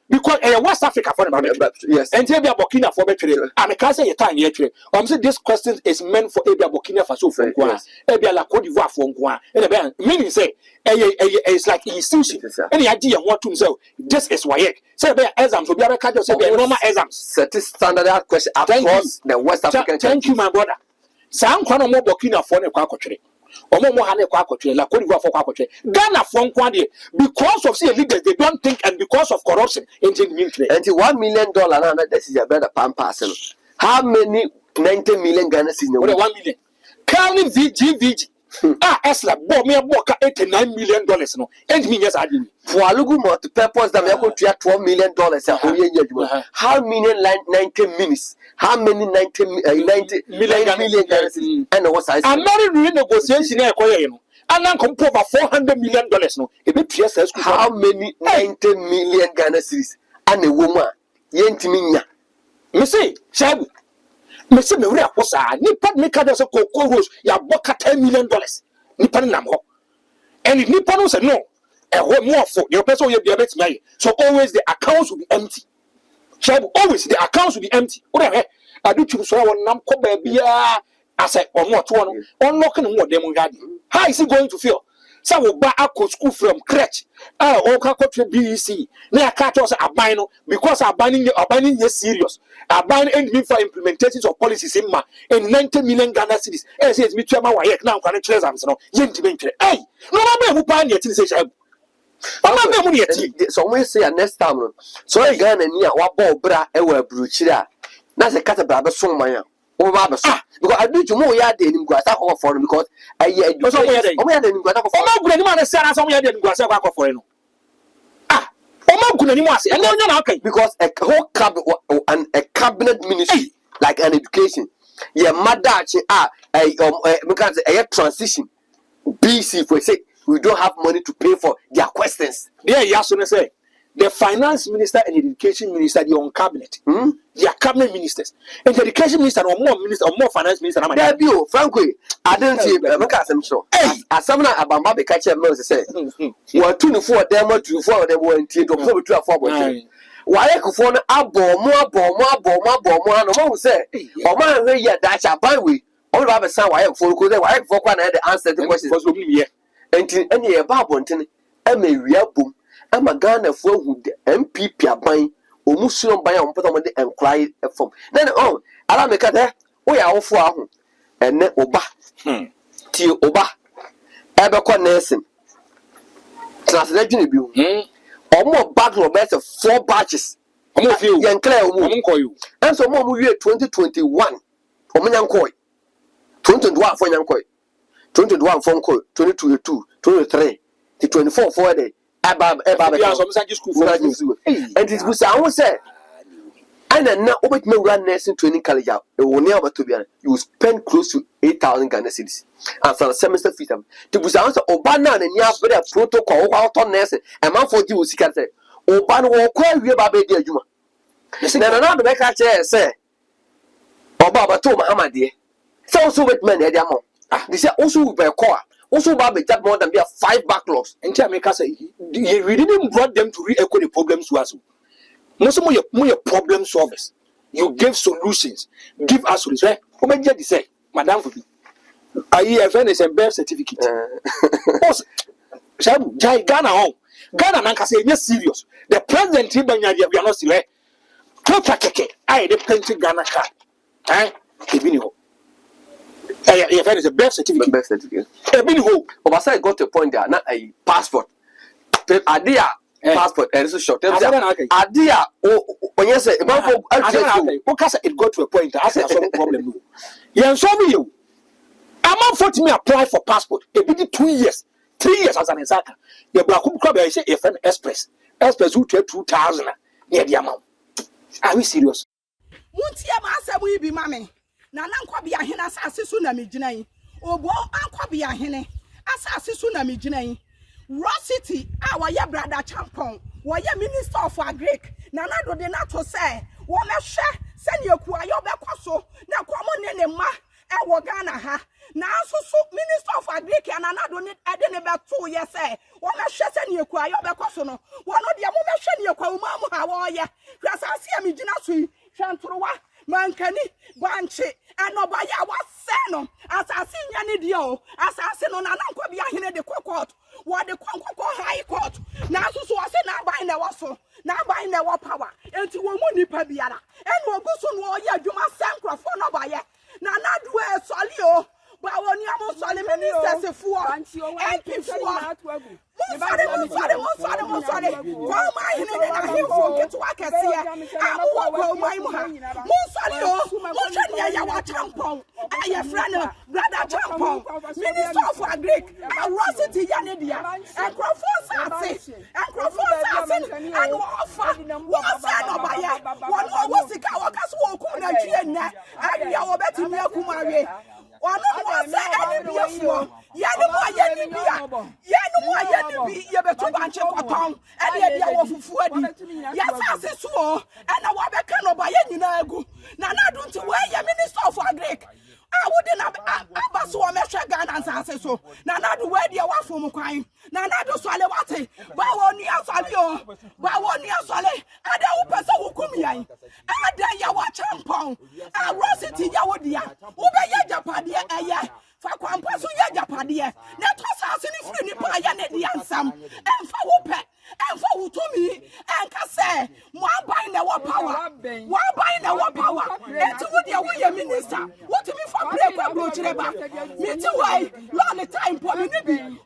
because West Africa for the yes and Abia Burkina for betre I can say a time here say this question is meant for Abia Burkina Faso for Nkwa Abia la Cote d'Ivoire for Nkwa and meaning say it's like institution any idea want to say this is why say exams will be able to say normal exams standard question across the West African thank you my brother Sam Kwano mo Burkina for Nkwa kotre omo hane kwa kotre la Cote d'Ivoire for kwa kotre Ghana for Nkwa dey because of say leaders they don't think and because of corruption in the military and $1 million now this is a better pampas how many 90 million Ghana cedis 1 million Kali VG Esla me boka $89 million no and me yes I did for alugu multi purpose that me go to $12 million how many 90 minutes how many 90 million Ghana cedis and what size I'm not in negotiation e koye you know and now come over $400 million no e be TSS how many 90 million Ghana cedis and a woman yentimi nya me say Shabu me say me wura akosa nipa me ka say Cocoa Rose ya boka $10 million nipa nam ho and nipa no say no more for the person you be able to so always the accounts will be empty. Shabu always the accounts will be empty. Aduchum so won nam ko ba bia ase omo to no unlock no mo dem ngade. How is he going to feel? So we buy a school from crèche. O ka ko BEC. Na ka to say aban no because abaning is serious. Aban and me for implementations of policies in ma in 90 million Ghana cedis. Eh say me twema wa yek na nkwane treasure am no. Yenti mentwe. Hey, no ma be hu pa na tin say sha. Mama be mu ne yeti. So we say next time no. So e Ghana ni a wa ball bra e wa bruchiri a. Na se kata bra be so man a. O ba be so. Because I do to more ya de nim go asa ko for because I so mo ya de nim go asa ko for. O ma guna ni ma na se na so mo ya de nim go asa ko for no. O ma guna ni mo ase. E no nya na okay because a whole cabinet ministry like an education. Your mother because a transition BC for say we don't have money to pay for their questions. Yeah, yes, so say the finance minister and the education minister they on cabinet. They are cabinet ministers. And the education minister or more finance minister. There be frankly, I don't see I'm sure. As someone Abamba be catch a mouse say. What 24 them or 24 them were in to 4. Why I could phone more no more say. Or man yeah that shall buy we. All have a son why for why for one the answer the question was me. And any about one thing, I may real boom. I'm a Ghana for who the MPP are buying, or Muslim buy on put on the inquiry from. Then, oh, I'll make a we are all for and then Oba, Tio Oba, Abercon Nelson, translating you, or more backlog better 4 batches. I'm with you, young Claire, won't call you. And so more year 2021, or Manyankoi, 2021 for Yankoi, 21 phone call, 22, 23, 24 for a day. And it was I would say, and then now over me run nursing training college out. It will never to be you spend close to 8,000 Ghana cedis and for a semester fee. To be answer Obana and you have better protocol out on nursing and man for you see can say Obana will call you about baby Juma. Then another make a chair say Obaba to Muhammad dear. So also with men at their mom. They say also by core. Also, Baba that more than 5 backlogs. And Jamaica say we didn't brought them to re-echo the problems to us. Most of your problem solvers. You give solutions. Give us solutions. Right? How many years say, Madam for me? I friend is a birth certificate. Ghana home. Ghana man can say yes serious. The president we are not still. I the plenty Ghana card. Your friend is a birth certificate. Birth certificate. I got to a point there. Not a passport. Idea passport and so short. Idea. When you say it got to a point. I said some problem. You show me you. I'm not for me apply for passport. It be 2 years, 3 years as an example. Your black club I say if an express who 2,000 near the amount. Are we serious? Muntia masa we be mammy. Na nankwa hene asase so na meginan obo ankwa hene asase so na meginan Rosity a woye brother champion woye minister of Agric na do de na to say wo mehwe se ne akuayo bekoso na kwamo ne ne ma e wo Ghana ha na so minister of Agric na do ne ade ne beto ye say wo mehwe se ne akuayo bekoso no wo no de mo mehwe ne akwa mu amu ha wo ye hwasase a megina so yi hwantorowa mankani banche anobaya waseno asase nyane dio asase no na nankwa bia hene de court wo de kwankoko high court na so ase na ban na waso na ban na wa power enti wo mu nipa biara enu oguso no ye adwuma sankrofo no baye na nadu e soli o ba woni am soli minister sefuo MP fuo Musare. Kwa hine na himfo ketu akese awu kwa mai mu ha. Musare o, muhwe ya wa champon. Aye friend brother champon. Minister of Agric, Rosity ya ne dia. Enkrofo sase. And offer. Wo fa no baye. Won wo sika wo kaso wo kum na twie nna. Abia wo betimi akumawe. Ono wo se ani biafo. Ya ni mo ya ni bia. You better banche kwaton and ye dia wo fufu adi yes asesuo and wa be kan oba ye nyina agu na na do nti we ye minister of Agric a wodi na abaso o mehwe Ghana nsase so na na do we dia wa fom kwan na na do swale wate ba woni aswale ada wo pese wo kum yan ada ya wa champon a what power? Why buying a what power? And to what you minister? What to me for break or blow chileba? Me too, why? Long time for me,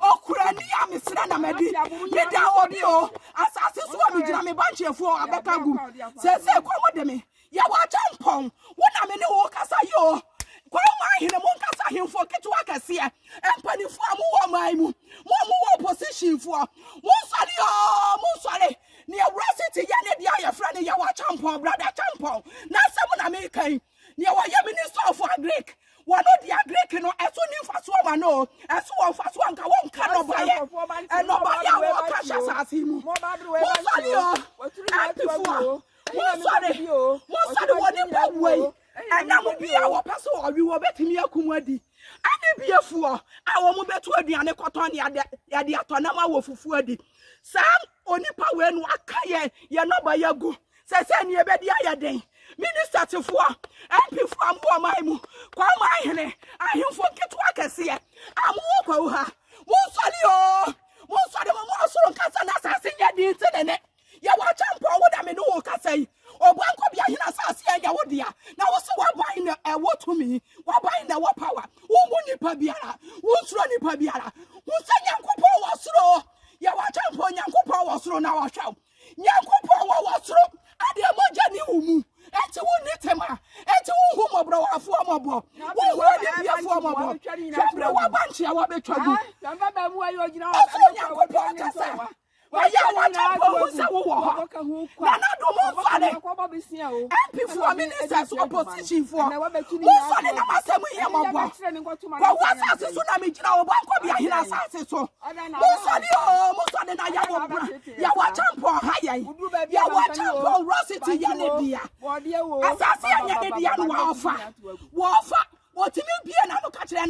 or Kurania, Miss Ranamedi, Meda Audio, Assassin Swami, Jammy Banchi for Abekagu. Says, come with me. Ya watch on when I'm in the walk as I yo. Kwa hina monkasa himfo ketu akase empanifo amuwo mu opposition fo monsale ne awrasiti ya ne dia ya fra ne ya wa champion brother champion na semu na me kan ne wa ya minister of Agric wano di Agric no eso ni mfaso ma no eso wo mfaso anka won ka no baye e no baye wo ka sha sasi mu monsale monsale woni pawei and now be our person or we were betting me a kumadi. And be a fool. I won't bet to the anecotoni at the atonama of Fuadi. Sam only power and wakaye, ya no by your go. Says any bedia day. Minister to four, and before my mu, quite my honey. I him forget what I see. I'm walk her. Monsali, Monson Casana, assassin, ya internet. Ya watch out for what I mean, no can say. Or one copy of Hinasasia Yawodia. Now, also, what buying a what to me? What buying the what power? Who won Pabiara? Who's running Pabiara? Who said Yanko was slow? Ya watch out for Yanko was slow now. Yanko was slow. I did a Mojani. And to one Nitema. And to whom a bro a former boy. Who would be a former boy? What bunch I want to trouble. Why you want to MP4 ministers opposition for Monsale na masemu yemo bo. Kwa wasa tsunami jina obanko bia hina sase so. Monsale na yawo bra. Ya wa champion haya. Ya wa champion Rosity ya ne bia. Asase ya ne bia no wa ofa. Wa ofa. Otimi bia na no ka kire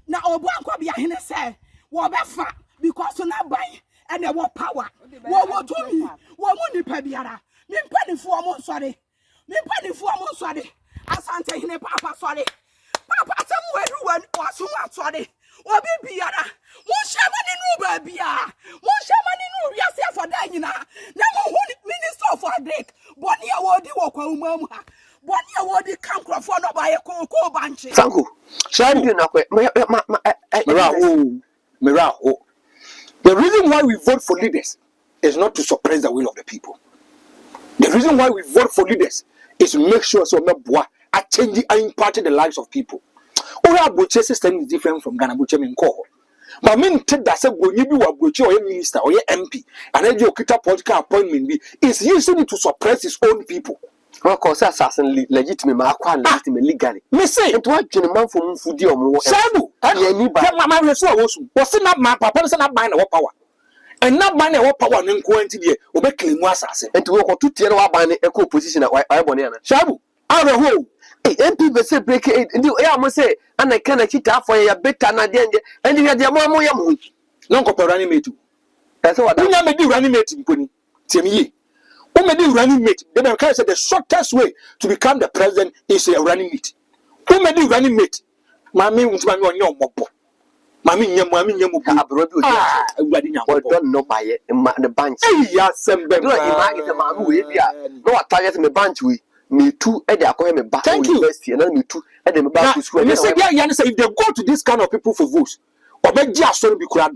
na obanko bia hina se. Wo befa because na ban and there was power. What to me? What money Pabiara? Me penny for a month, sorry. Me penny for a month, sorry. Asante hine papa, sorry. Papa, somewhere you went or so much, sorry. Or be Biara. One shaman in Uber Bia. One shaman in Uber, yes, for Diana. Never minister of Agric. Bonnie award the walk home. Bonnie award the canker for no by a cocoa bunch. Thank you. Shall you know? Mirao. The reason why we vote for leaders is not to suppress the will of the people. The reason why we vote for leaders is to make sure so I change and impact the lives of people. Our Buche system is different from Ghana Buche Minko. But mean take that when you be a Buche or a minister or a MP and then you get a political appointment is using to suppress his own people. Of course, assassin legitimate, legitimate legally. Me say, and what gentleman from Fudi or more. Sabu, my resource was not my papa, not buying our power. And not buying our power and going to the Obekli assassin. And to walk to tell our buying a co position at Iboniana. Sabu, out of home. MP say break it, and you must say, and I can't cheat for a better and you had your mama yamu. Non running mate. That's what I may do running mate in Puni. Timmy. Who may be running mate? Then I can say the shortest way to become the president is a running mate. Who may be running mate? Mammy won't buy on your mopo. Mammy, don't know by it in the bunch. Yes, some baby. The man who is here. No, I target me bunch we. Me too, and they are calling me back. Thank you. And then me too, and then back to school. You say, if they go to this kind of people for votes, or make just so be crowd.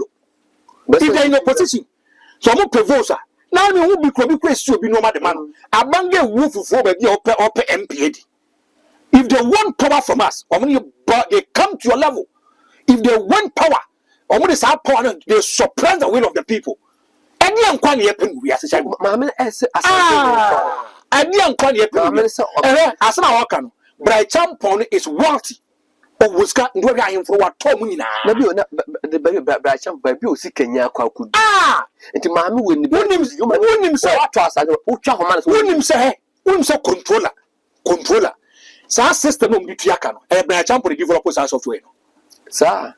But if they're in opposition, so I'm a voter. Now me who be question be no matter man. Abange wolf for baby or MPAD. If they want power from us, or when they come to your level, if they want power, or when they have power, they suppress the will of the people. And the unquani happen we as a child. Mamma And the unquani happen as an Awakan. Bright Champon is wealthy. But was got no guy for what Tomina. Maybe the baby bright champ by Bill see Kenya could. And to Mammy when the women say what was I wouldn't say, wouldn't say controller. Sa system on Bitiakan, a bright champ for the developers as software. Sir,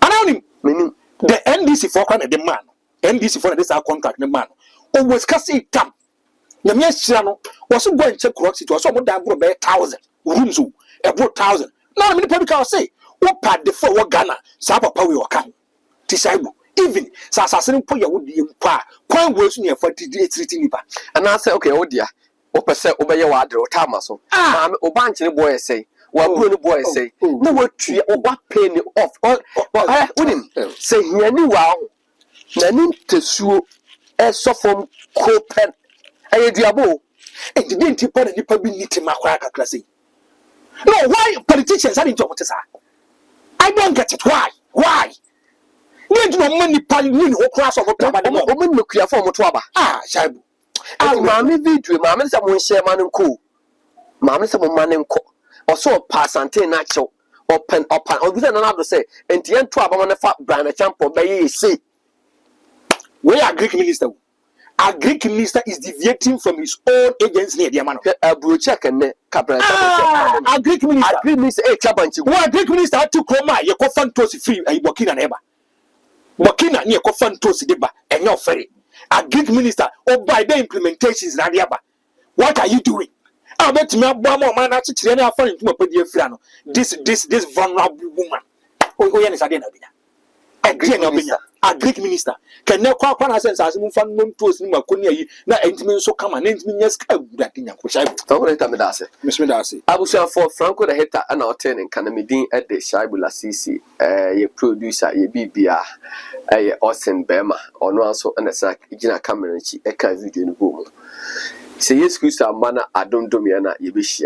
anonymous meaning the NDC for the man, NDC for this our contract, the man. Always casting tam. The mere channel was going to check rocks, it was someone that would be 1,000 rooms, about 1,000. Now, many people say, what part the four Ghana, Sapa Power or Kan, Tisaibu, even Sassasin Poya would be in Pa, Quan was near 48 Nipa. And I say, okay, oh dear, opese obeye wadre otama so maame obanche ne boy say waburo ne boy say na watua oba pay ne off unim say hiani wa na ni tesuo esofom kopen ayeduabo e didn't tipo na nipa bi niti makwa kakra say no why politicians are into what I don't get it why need no money pa ni ho class of papa dem o men mekua for mo to aba shaibu maame video maame se mo share man nko maame se mo man nko oso pasante na chew open obi na do say enti en to aba mo ne fa brand champion be ye say we Agric minister is deviating from his own agency near the man bro check ne kabra Agric minister e chabanchi we Agric minister to koma ye ko fantosi free Burkina na eba Burkina ne ko fantosi deba enyo fere Agric minister by the implementations na aba what are you doing bet me abo ma man na chikire na afa ntuma padi afira no this vulnerable woman o ye ne sade na benya Agric minister can ne kwa na sense as mu fa no ntos ni makoni ayi na entimi nso kama na entimi nya ska gurade nyanko shai to re ta me da se me da se abusia for Franco the hater na hotel kan me din e de Shaibu Lasisi ye producer ye bibia ye Austin Bema ono anso na sa gina camera chi e ka video no bo mu se yes Christ amana adondom ya na ye be shia